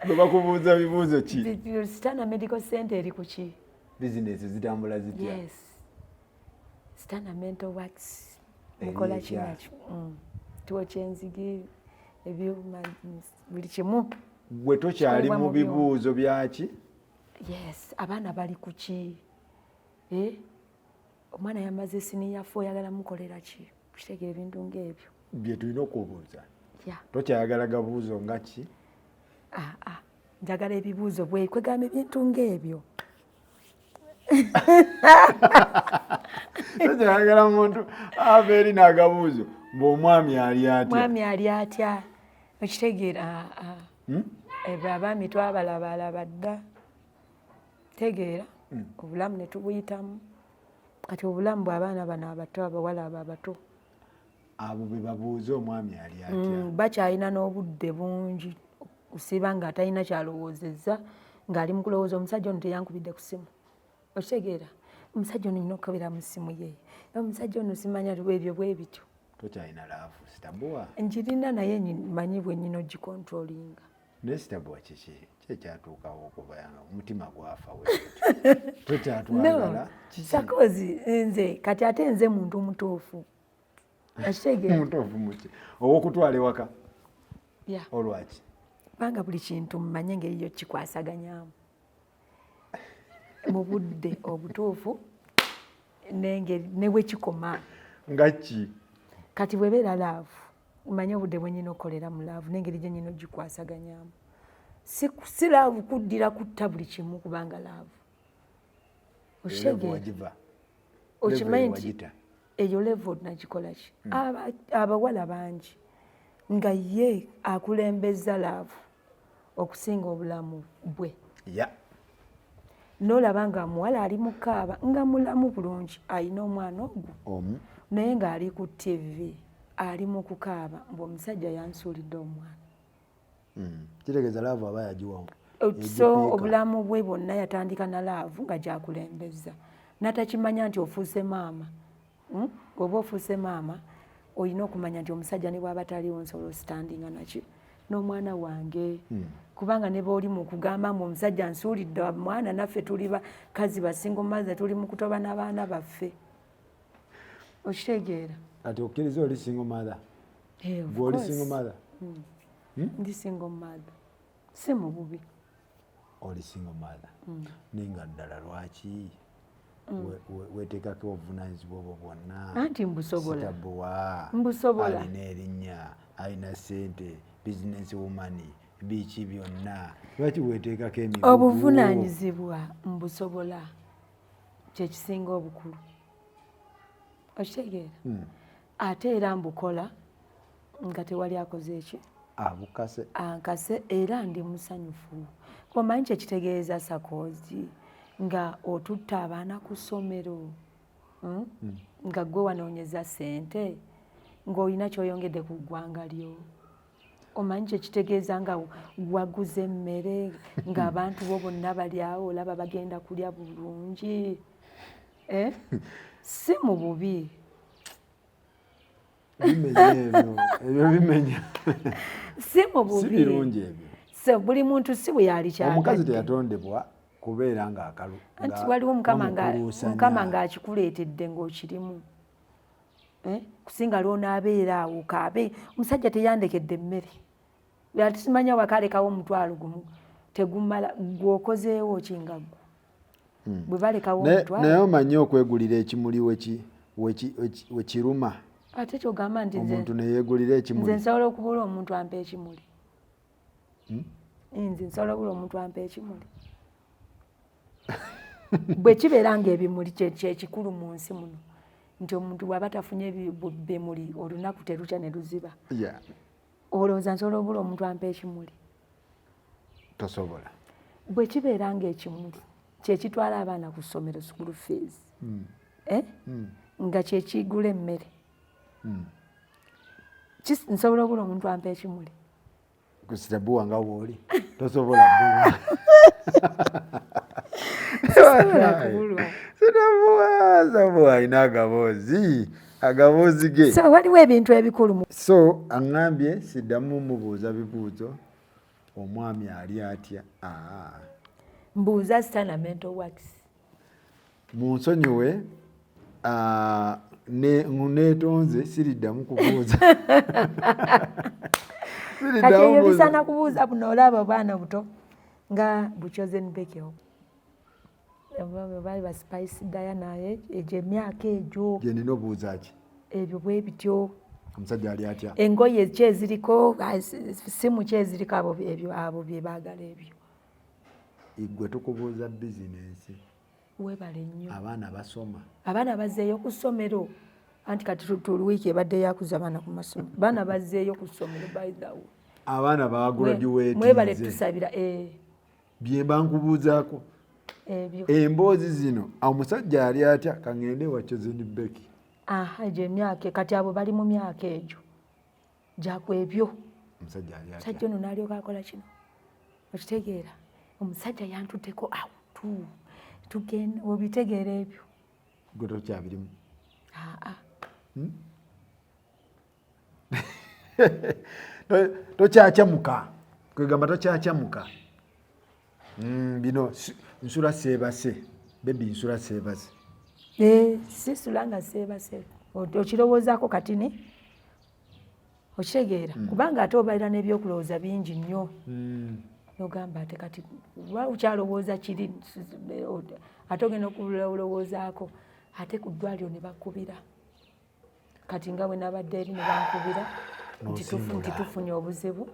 bwe bakubuuza bibuuzo ki Stabua medical center eri ku ki bizinesi zitambula zitya yes Stabua mental works mukola kinakyo twoca enzigi ebyuma buli kimu bwe tokyali mu bibuuzo byaki yes abaana bali ku ki omwana yamaze siniya 4 oyagala mukolera ki kitegeera ebintu ng'ebyo bye tulina okubuuza tokyayagala gabuuzo nga ki njagala ebibuuzo bwekwegamba ebintu ng'ebyo tokyayagala muntu ava eri n'agabuuzo ng'omwami ali atya mwami ali atya okitegeera ebyo abaami twabalabalaba dda tegeera obulamu ne tubuyitamu kati obulamu bw'abaana bano abato abawala abo abato abo be babuuza omwami ali atya bakyalina n'obudde bungi kusiba nga atalina kyalowoozezza ng'ali mu kulowooza omusajja ono teyankubidde ku simu okitegeera omusajja ono nyina okukabira mu simu ye omusajja ono simanya ebyo bwe bityo tokyalina laafu Stabua njirina naye manyi bwe nyina ogikontrolinga naye Stabua kiki kyekyatuukawo okubanga omutima gwafa we tokyatwagala sakozi nze kati ate nze muntu mutuufu akitegeera mutuufu muki ow'okutwala ewaka olwaki kubanga buli kintu mmanye engeri yo kikwasaganyamu mu budde obutuufu ne bwe kikoma nga ki kati bwebeera laavu mmanye obudde bwe nyina okukolera mu laavu n'engeri gye nyina ogikwasaganyamu si laavu kuddira kutta buli kimu kubanga laavu okitegeera okimanyi nti eyo level nagikola ki abawala bangi nga ye akulembeza laavu okusinga obulamu bwe n'olaba nga muwala ali mukaaba nga mulamu bulungi alina omwana ogwo naye ng'ali ku TV ali mu kukaaba mbu omusajja yansuulidde omwana kitegeeza laavu aba yagiwamu so obulamu bwe bwonna yatandika na laavu nga gyakulembeza natakimanya nti ofuuse maama oba ofuuse maama olina okumanya nti omusajja ne bw'aba taliwo nsobola ositandinga naki n'omwana wange kubanga ne b'oli mu kugamba mbu omusajja nsuulidde omwana naffe tuli bakazi basinga omumaze tuli mu kutoba n'abaana baffe okitegeera kati okkiriza oli single mother gwe oli single mother ndi single mother si mu bubi oli single mother ninga ddala lwaki weteekako obuvunaanyizibwa obwo bwonna anti mbusobola Stabua mbusobola alina erinnya alina ssente business woman biki byonna lwaki weeteekako emivugu obuvunaanyizibwa mbusobola kyekisinga obukulu okitegeera ate era mbukola nga tewali akoze eki ankase era ndi musanyufu omanyi kyekitegeeza sakoozi nga otutta abaana ku ssomero nga gwe wanoonyeza ssente ng'olina kyoyongedde ku ggwanga lyo omanyi kyekitegeeza nga waguze emmere ng'abantu bo bonna bali awo olaba bagenda kulya bulungi si mu bubi ebyo bimenya si mu bubi si birungi ebyo so buli muntu si bwe yali kyagadde omukazi teyatondebwa kubeera ng'akalu anti waliwo mukama ng'akikuleetedde ng'okirimu kusinga lw'onaabeera awo kaabe omusajja teyandekedde emmere ati simanya wakalekawo omutwalo gumu tegumala gwokozeewo kingaggwa bwe balekawo omutwalo naye omanyi okwegulira ekimuli wekiruma ate kyogamba nti omuntu neyeegulira ekimuli nze nsobola okubula omuntu ampa ekimuli nze nsobola okubula omuntu ampa ekimuli bwe kibeera ng'ebimuli kyekikulu mu nsi muno nti omuntu bw'aba tafunye bimuli olunaku terukya ne luziba olowooza nsobola obula omuntu ampa ekimuli tosobola bwe kibeera ng'ekimuli kyekitwala abaana ku ssomero school fees nga kyekigula emmere nsobola obula omuntu ampa ekimuli ku Stabua nga wooli tosobola Stabua alina agaboozi ge so waliwo ebintu ebikulu so aŋŋambye siddamu mubuuza bibuuzo omwami ali atya mbuuza stanamental wax munsonyiwe neetonze siriddamu kubuuza kati eyo bisaana kubuuza buno olaba obwana buto nga buchozen bekeo bali ba Spice Diana egyo emyaka egyo gye nina obuuza ki ebyo bwe bityo omusajja ali atya engoye kyeziriko simu kyeziriko abo bye baagala ebyo igwe tukubuuza bizinensi webale nnyo abaana bazzeeyo ku ssomero anti kati tuluwiiki ebadde yakuza abaana ku masomero baana bazzeeyo ku ssomero bayidhawo abaana bagraduate mwebale tusabira bye bankubuuzaako ebyo emboozi zino omusajja ali atya kaŋŋende wakyozeni beki egyo emyaka kati abo bali mu myaka egyo gyakwebyo omusajja ono n'alyoka akola kino okitegeera omusajja yantutteko awutu tugenda obitegeera ebyo gwe tokyabirimu tokyakyamuka kwegamba tokyakyamuka bino nsula seebase bebi nsula seebase sisula nga seebase okirowoozaako katini okitegeera kubanga ate obalira n'ebyokulowooza bingi nnyo nogamba ate kati ukyalowooza kiri ate ogenda okulowoozaako ate ku ddwaliro ne bakubira kati nga bwe nabadde eri ne bankubira nti tufunye obuzibu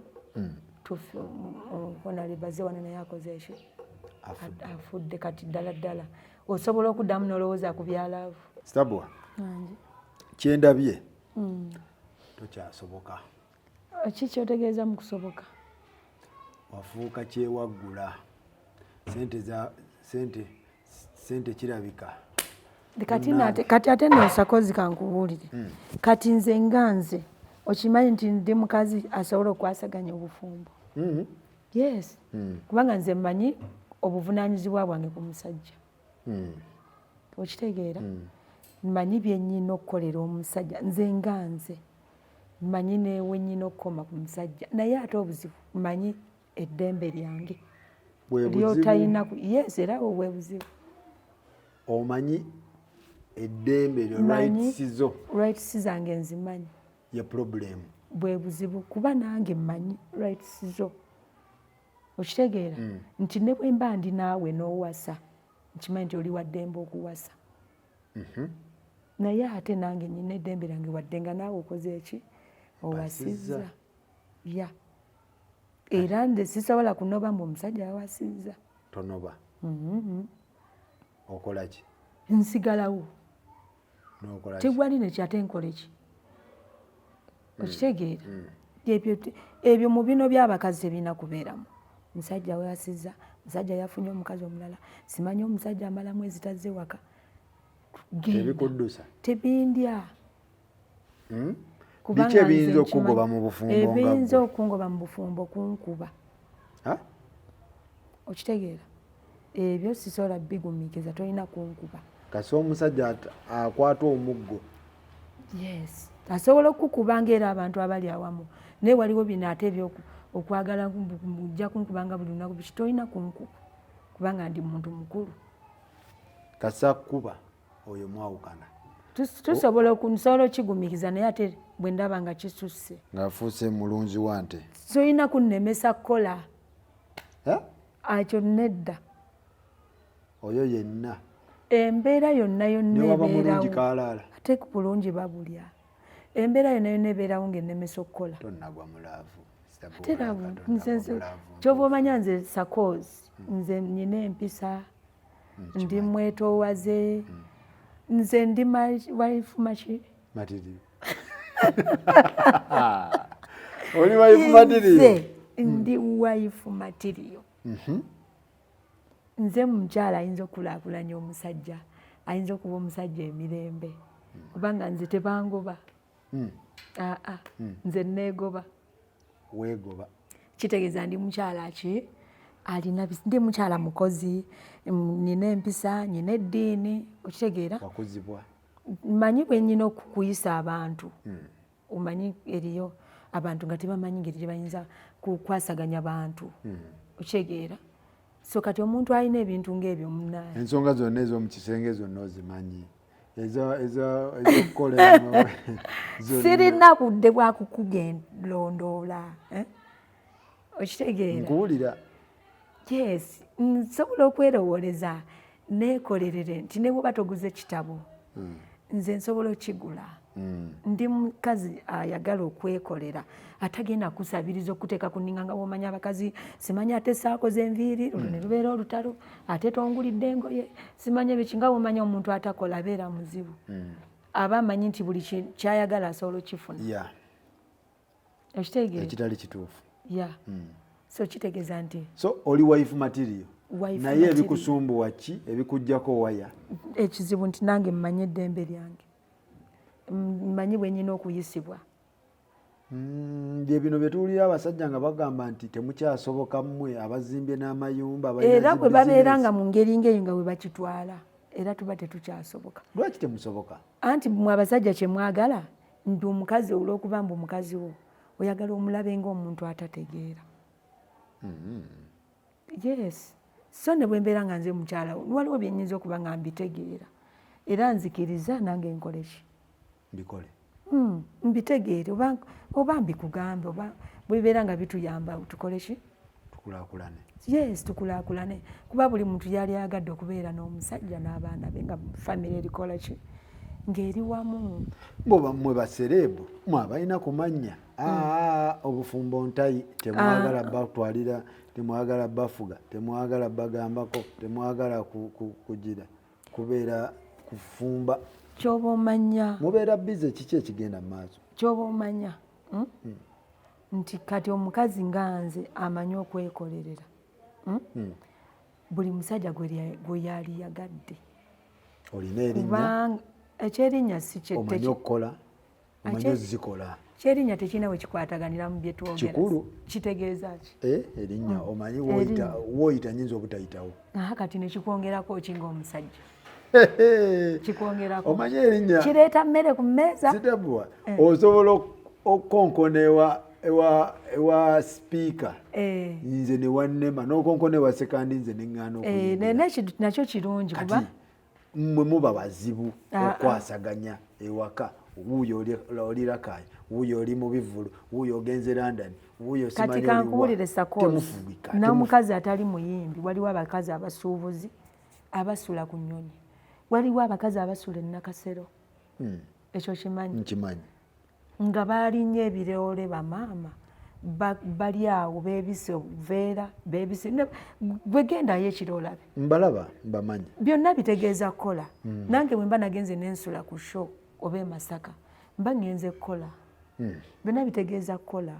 onalibaze wano naye akoze eki afudde kati ddala ddala osobola okuddamu nolowooza ku byalaavu Stabua kyendabye tokyasoboka ki kyotegeeza mu kusoboka wafuuka kyewaggula sente kirabika kati ate nosakozi kankubuulire kati nze nga nze okimanyi nti ndi mukazi asobola okwasaganya obufumbo yes kubanga nze mmanyi obuvunaanyizibwa bwange ku musajja okitegeera mmanyi byennyina okukolera omusajja nze nga nze mmanyi newe nnyina okukoma ku musajja naye ate obuzibu mmanyi eddembe lyange lyotalina yes era obwe buzibu omanyi eddembe lyo rights zange nzimanyi ye problem bwe buzibu kuba nange mmanyi rights zo okitegeera nti ne bwe mba ndi naawe n'owasa nkimanyi nti oli waddembe okuwasa naye ate nange nyina eddembe lyange wadde nga naawe okoze eki owasizza ya era nze sisobola kunoba mbu omusajja yawasizza. Tonoba. Okola ki? Nsigalawo. N'okola ki? Tegwali nekyate nkole ki? Okitegeera? Ebyo mu bino by'abakazi tebirina kubeeramu. Musajja weyasizza, musajja yafunye omukazi omulala, simanyi omusajja amala mwezi tazze waka. Tebikuddusa? Tebindya. Biki ebiyinza okugoba mu bufumbo nga bwe? Ebiyinza okungoba mu bufumbo kunkuba. Okitegeera? Ebyo sisobola bigumiikiza, tolina kunkuba. Kasi omusajja akwata omuggo. Yes. Asobola okukuba ng'era abantu abali awamu. Naye waliwo bino ate okwagala ojja kunkubanga buli lunaku biki tolina kunkuba kubanga ndi muntu mukulu. Kasi akuba oyo mwawukana. Tusobola okigumiikiza naye ate bwe ndaba nga kisusse. Ng'afuuse mulunzi wa nte. Tolina kunnemesa kukola. Ekyo nedda. Oyo yenna. Embeera yonna newaba mulungi kaalaala. Ate bulungi babulya. Embeera yonna ebeerawo ng'ennemesa okukola. Tonnagwa mulaavu. Ky'oba omanya nze sakozi, nze nnyina empisa, ndi mwetoowaze, nze ndi waifu maki? Matiriyo. Oli waifu matiriyo? Nze ndi waifu matiriyo. Nze mukyala ayinza okulaakulanya omusajja, ayinza okuba omusajja emirembe kubanga nze tebangoba. Nze neegoba. Weegoba. Kitegeeza ndi mukyala ki? Ndi mukyala mukozi, nina empisa, nina eddiini, okitegeera? Wakuzibwa. Mmanyi bwe nnyina okukuyisa abantu. Omanyi eriyo abantu nga tebamanyi ngeri gye bayinza kukwasaganya bantu. Okitegeera? So kati omuntu alina ebintu ng'ebyo munnaye. Ensonga zonna ez'omu kisenge zonna ozimanyi. Ezokukola sirina budde bwa kukugendondoola. Okitegeera? Nkuwulira. Yes, nsobola okwerowooleza neekolerere nti ne bw'oba toguze kitabo nze nsobola okigula. Ndi mukazi ayagala okwekolera atagenda kusabiriza okuteeka ku nninga nga bw'omanya abakazi simanyi ate saakoze enviiri olwo ne lubeera olutalo ate tongulidde engoye simanyi ebiki nga bw'omanya omuntu atakola abeera muzibu. Aba amanyi nti buli kyayagala asobola okifuna. Okitegeera? Ekitali kituufu. So kitegeeza nti. So oli waifu matiriyo. Naye ebikusumbuwa ki ebikuggyako waya? Ekizibu nti nange mmanyi eddembe lyange. Mmanyi bwe nnyina okuyisibwa. Bye bino bye tuwulira abasajja nga bagamba nti temukyasoboka mmwe abazimbye n'amayumba. Era bwe babeera nga mu ngeri ng'eyo nga bwe bakitwala era tuba tetukyasoboka. Lwaki temusoboka? Anti mmwe abasajja kye mwagala ndi omukazi olw'okuba mbu omukazi wo oyagala omulabe ng'omuntu atategeera. Yes. So ne bwe mbeera nga nze mukyala waliwo bye nnyinza okuba nga mbitegeera era nzikiriza nange nkole ki? Mbikole. Mbitegeere oba mbikugambe oba bwe bibeera nga bituyamba tukole ki? Tukulaakulane. Yes, tukulaakulane kuba buli muntu yali ayagadde okubeera n'omusajja n'abaana be nga famire erikola ki? Ng'eri wamu. Mmwe basereebu mmwe abalina kumanya obufumbo ntayi temwagala batwalira, temwagala bafuga, temwagala bagambako, temwagala kugira kubeera kufumba. Ky'oba omanya. Mubeera bize kiki ekigenda mu maaso? Ky'oba omanya nti kati omukazi nga nze amanyi okwekolerera. Buli musajja gwe yali yagadde. Olina erinnya? Ekyerinnya si kye. Omanyi okukola? Omanyi ozikola? Kyerinnya tekirina we kikwataganira mu bye twogera. Kikulu. Kitegeeza ki? Erinnya omanyi w'oyita nnyinza obutayitawo. Kati ne kikwongerako ki ng'omusajja? Kikwongerako. Omanyi erinnya? Kireeta mmere ku mmeeza. Stabua. Osobola okukonkona ewa sipiika. Nze ne wannema n'okonkona ewa sekandi nze ne ŋŋaana okuyingira. Nakyo kirungi kuba mmwe muba bazibu okwasaganya ewaka. Wuuyo oli Rakai, wuuyo oli mu bivvulu, wuuyo ogenze London, wuuyo simanyi kati kankuwulire sakozi n'omukazi atali muyimbi. Waliwo abakazi abasuubuzi abasula ku nnyonyi, waliwo abakazi abasula e Nakasero. Ekyo kimanyi? Nkimanyi. Nga baalinnye ebiroole bamaama bali awo beebise obuveera beebise gwe gendayo ekiro olabe mbalaba mbamanyi byonna bitegeeza kukola nange bwe mba nagenze n'ensula ku show oba e Masaka mba ngenze kukola byonna bitegeeza kukola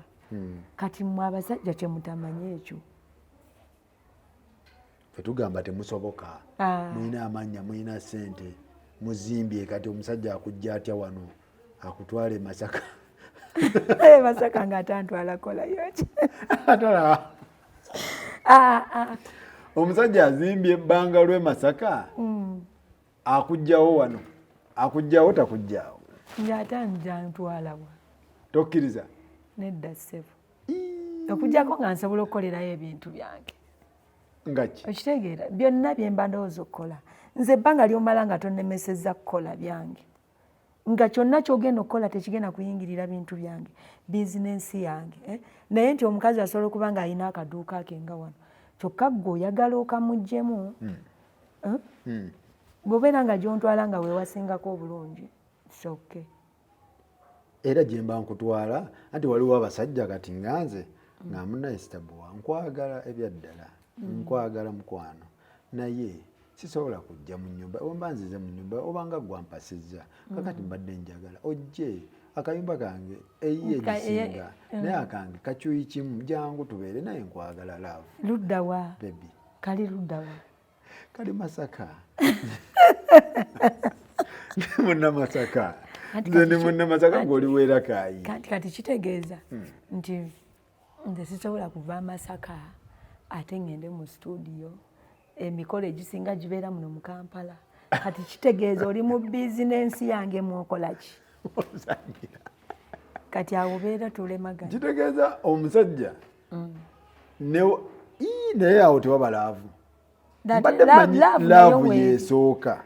kati mmwe abasajja kye mutamanyi ekyo fetugamba temusoboka mulina amannya mulina ssente muzimbye kati omusajja akujja atya wano akutwala e Masaka Masaka ng'atantwala kola yoki omusajja azimbye ebbanga lw'e Masaka akujjawo wano akujjawo takujjawo ng'atantwalawa tokkiriza nedda ssebo okujjako nga nsobola okukolerayo ebintu byange ngaki okitegeera byonna bye mba ndowooza okukola nze ebbanga ly'omala nga tonnemesezza kukola byange nga kyonna ky'ogenda okukola tekigenda kuyingirira bintu byange bizinensi yange naye nti omukazi asobola okuba nga alina akaduuka ke nga wano kyokka ggwe oyagala okamuggyemu bw'obeera nga gy'ontwala nga weewasingako obulungi soke era gye mba nkutwala anti waliwo abasajja kati nganze nga munaye Stabua nkwagala ebyaddala nkwagala mukwano naye sisobola kujja mu nnyumba oba nzize mu nnyumba obanga gwampasizza kakati mbadde njagala ojje akayumba kange eyiye egisinga naye akange kakyuyi kimu jangu tubeere naye nkwagala laavu luddawa bebi kali luddawa kali Masaka munna Masaka nze ndi munna Masaka ng'oli weerakaayi kati kitegeeza nti nze sisobola kuva Masaka ate ngende mu studio emikolo egisinga gibeera muno mu Kampala kati kitegeeza oli mu bizinensi yange mwokola ki kati awo beera tulemagana kitegeeza omusajja naye awo tewaba laavu mbadde manyi laavu yeesooka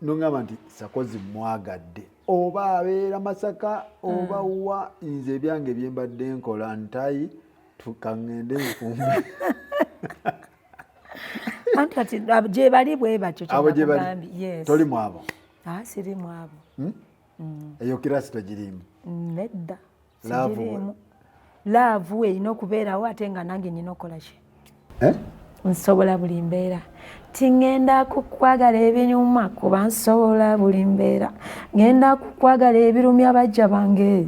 nongamba nti sakozi mwagadde oba abeera Masaka oba wa nze ebyange bye mbadde nkola ntayi tukangende nfumbe anti kati gye bali bwe batyo kyebagambye toli mu abo siri mu abo eyo kirasi togirimu nedda sigirimu laavu erina okubeerawo ate nga nange nina okukola ki nsobola buli mbeera tingenda kukwagala ebinyuma kuba nsobola buli mbeera ngenda kukwagala ebirumya bajja bange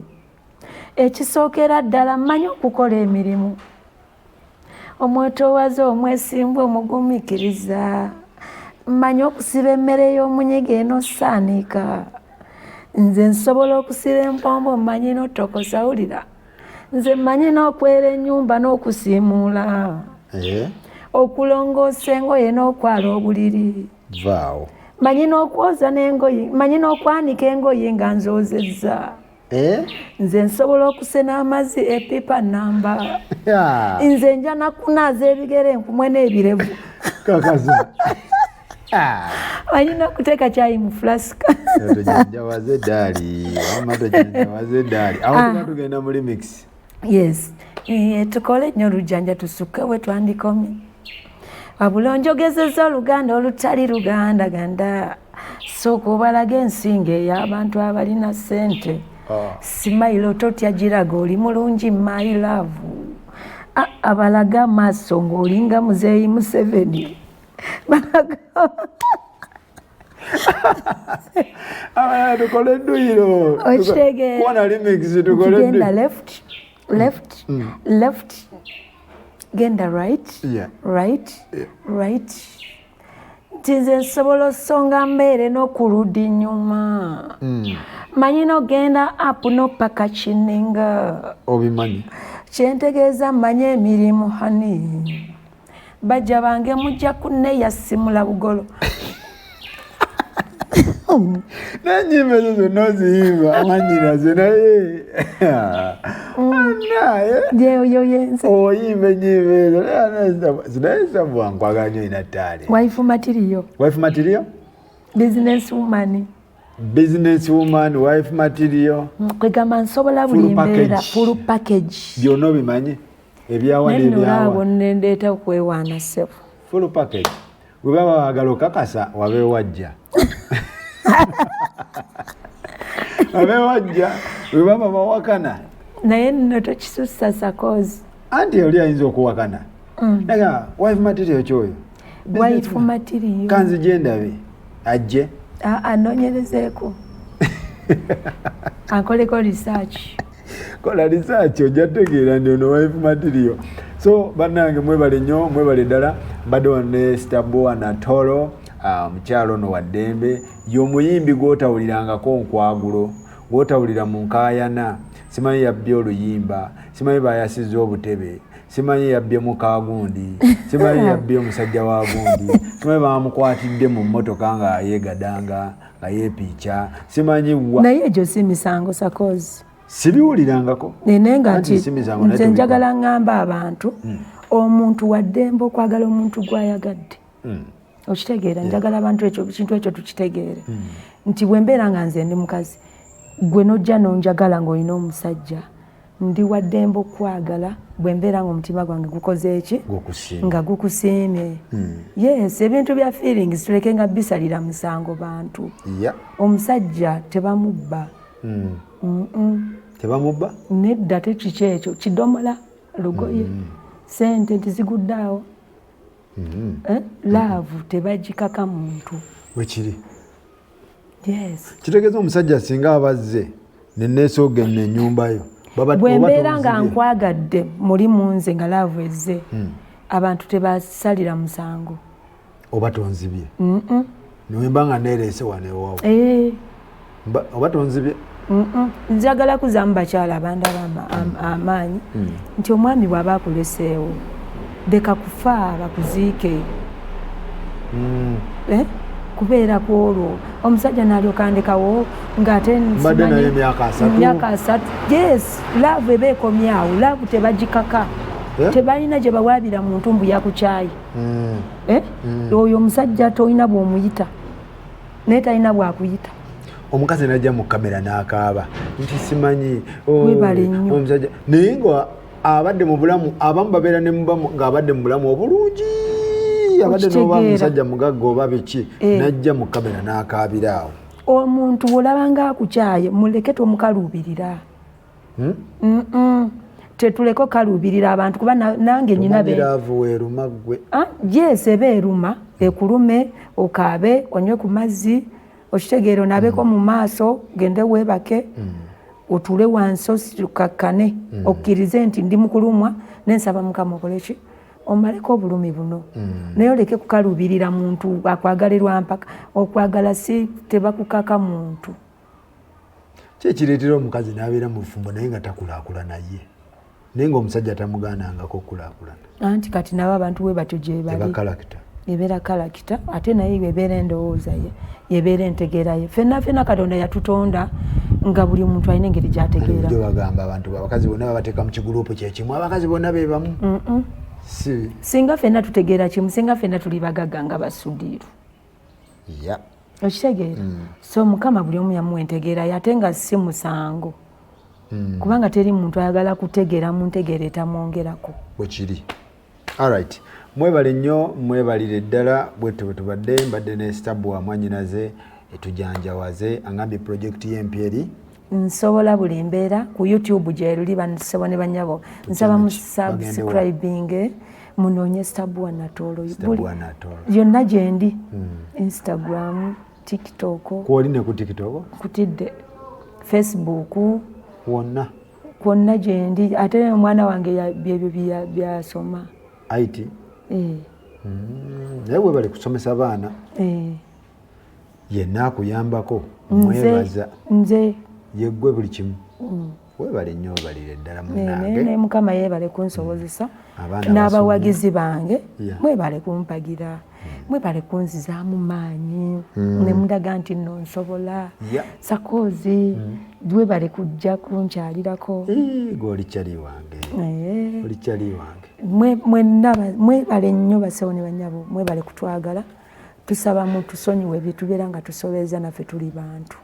ekisookera ddala mmanyi okukola emirimu omwetowaze omwesimbu omugumikiriza mmanyi okusiba emmere y'omunyiga eno saanika nze nsobola okusiba empombo mmanyi n'otokosa wulira nze mmanyi n'okwera ennyumba n'okusiimuula okulongoosa engoye n'okwala obuliri vaawo mmanyi n'okwoza n'engoye mmanyi n'okwanika engoye nga nzoozezza nze nsobola okusena amazzi epipa namba nze nja nakunaaza ebigere enkumwe n'ebirevu kakaza manyi n'okuteeka cyayi mu fulasika tojanjawaze eddaali wama tojanjawaze eddaali awo tuba tugenda mu remix yes tukole nnyo olujjanja tusukke bwe twandikomye wabula onjogezezza oluganda olutali lugandaganda sooka obalaga ensinga ey'abantu abalina ssente simayiro totya giraga oli mulungi my love abalaga amaaso ng'olinga muzeeyi Museveni balaga tukole edduyiro okitegeera tugenda left genda right nti nze nsobola osonga mbeere n'okuludda nnyuma manyi n'ogenda up n'opaka kininga obimanyi kyentegeeza mmanyi emirimu hani bajja bange mujja kunneeyasimula bugolo n'ennyimba ezo zonna oziyimba amanyiraze naye oyo yenze oyimba ennyimba ezo zinaye Stabua nkwagala nnyo ina ttaale wife material business woman wife material kwegamba nsobola buli mbeera full package byonna obimanyi ebyawa n'ebyawa nendeeta okwewaana ssebo full package bwe baba baagala okakasa wabeewo wajja wabeewo wajja bwe baba bawakana naye nno tokisussa sakozi anti oli ayinza okuwakana naga wife material kyoyo wife material kanzi gyendabe ajje anoonyerezeeko akoleko research kola research ojja tegeera ndi ono wife material. So bannange mwebale nnyo mwebale ddala mbadde wane Stabua Natoro mukyalo ono wa ddembe y'omuyimbi gw'otawulirangako nkwagulo gw'otawulira mu nkaayana simanyi yabbye oluyimba simanyi bayasizza obutebe simanyi yabbye mukagundi simanyi yabbye omusajja wa gundi simanyi bamukwatidde mu mmotoka nga yeegadanga nga yeepiica simanyi naye egyo si misango sakozi sibiwulirangako naye nga nze njagala ŋŋamba abantu omuntu wa ddembe okwagala omuntu gw'ayagadde okitegeera njagala abantu ekintu ekyo tukitegeere nti bwe mbeera nga nze ndi mukazi gwe nojja nonjagala ng'olina omusajja ndi wa ddembe okwagala bwe mbeera nga omutima gwange gukoze eki nga gukusiimye yes ebintu bya feelings tuleke nga bisalira musango bantu omusajja tebamubba tebamubba nedda tekiki ekyo kidomola lugoye sente tiziguddaawo laavu tebagikaka muntu wekiri yes kitegeeza omusajja singa abazze neneesoogenna ennyumba yo bwe mbeera nga nkwagadde muli munze nga laavu ezze abantu tebasalira musango oba tonzibye niwemba nga neereese waneewaawo oba tonzibye njagala kuzamu bakyala abandaba amaanyi nti omwami bw'aba akuleseewo leka kufa bakuziike kubeera ku olwo omusajja n'alyoka ndekawo ng'ate myaka 3 yes laavu eba ekomyawo laavu tebagikaka tebalina gye bawaabira mu ntumbu yakukyayi oyo omusajja tolina bw'omuyita naye talina bw'akuyita omukazi najja mu kamera n'akaaba nti simanyi omusajja naye nga abadde mu bulamu abamu babeera ne mubamu ng'abadde mu bulamu obulungi abadde n'oba omusajja mugagga oba biki najja mu kamera n'akaabira awo omuntu olaba ng'akukyaye muleke tomukaluubirira tetuleke okaluubirira abantu kuba nange nyina laavu weeruma ggwe yes eba eruma ekulume okaabe onywe ku mazzi okitegeera onaabeko mu maaso gende weebake otule wansi osikakkane okkirize nti ndi mukulumwa nensaba mukama okoleki omaleko obulumi buno naye oleke kukaluubirira muntu akwagalirwa mpaka okwagala si tebakukaka muntu kyekireetera omukazi n'abeera mu bufumbo naye nga takulaakulana ye naye ngaomusajja tamugaanangako okulaakulana anti kati nabo abantu we batyo gye bali ebeera kalakita ate naye ebeera endowooza ye yebeera entegeera ye fenna katonda yatutonda nga buli muntu alina engeri gy'ategeera jo bagamba abantu abakazi bonna babateeka mu kiguruupu kyekimu abakazi bonna be bamu singa fenna tutegeera kimu singa fenna tuli bagagga nga basudiiru okitegeera so mukama buli omu yamuwa entegeera ye ate nga si musango kubanga teri muntu ayagala kutegeera muntegeera etamwongerako bwekiri. Alright, mwebale nnyo mwebalire ddala bwettu bwe tubadde mbadde ne Stabua mwannyinaze etujanjawaze angambye projekiti y'empyeri nsobola buli mbeera ku YouTube gyeruli bansaba ne banyabo nsaba mu subscribing munoonye Stabua Natoro yonna gyendi Instagram TikTok kwoli ne ku TikTok kutidde Facebook wonna kwonna gyendi ate omwana wange byebyo byasoma IT naye bwebali kusomesa baana yenna akuyambako mwebaza nze yeggwe buli kimu webale nnyo obalire ddala munange naye mukama yeebale kunsobozesa n'abawagizi bange mwebale kumpagira mwebale kunzizaamu maanyi ne mundaga nti nno nsobola sakoozi webale kujja kunkyalirako golikyali wange olikyali wange mwebale nnyo basewo ne banyabo mwebale kutwagala tusaba mutusonyiwe byetubeera nga tusobeza naffe tuli bantu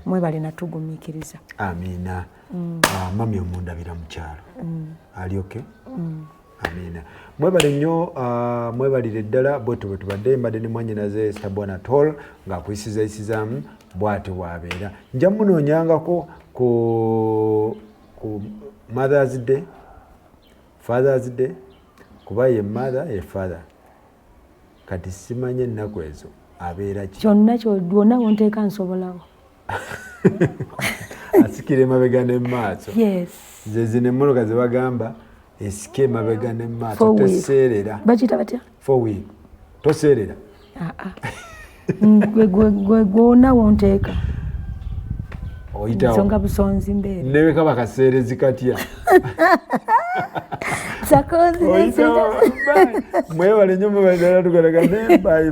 mwebale natugumiikiriza amiina mami omundabira mukyalo alioke amiina mwebale nnyo mwebalire ddala bwettu bwe tubadde mbadde ne mwannyinaze Stabua Natoro ng'akuyisizayisizaamu bw'ati bw'abeera nja munoonyangako ku Mother's Day, Father's Day, kuba ye mother ye father. Kati simanye ennaku ezo abeera ki? Kyonna kyonna wonteeka nsobolawo. Asikira emabega n'emmaaso. Yes. Ze zino emmoloka ze bagamba esike emabega n'emmaaso toseerera. Bakiyita batya? 4 week. Toseerera. Gwonna wonteeka. Oyitawo. Nsonga busonzi mbeera. Newe kaba kaseerezi katya. Sakozi. Oyitawo. Mwewale nnyo mubadala tukolagane. Bye bye.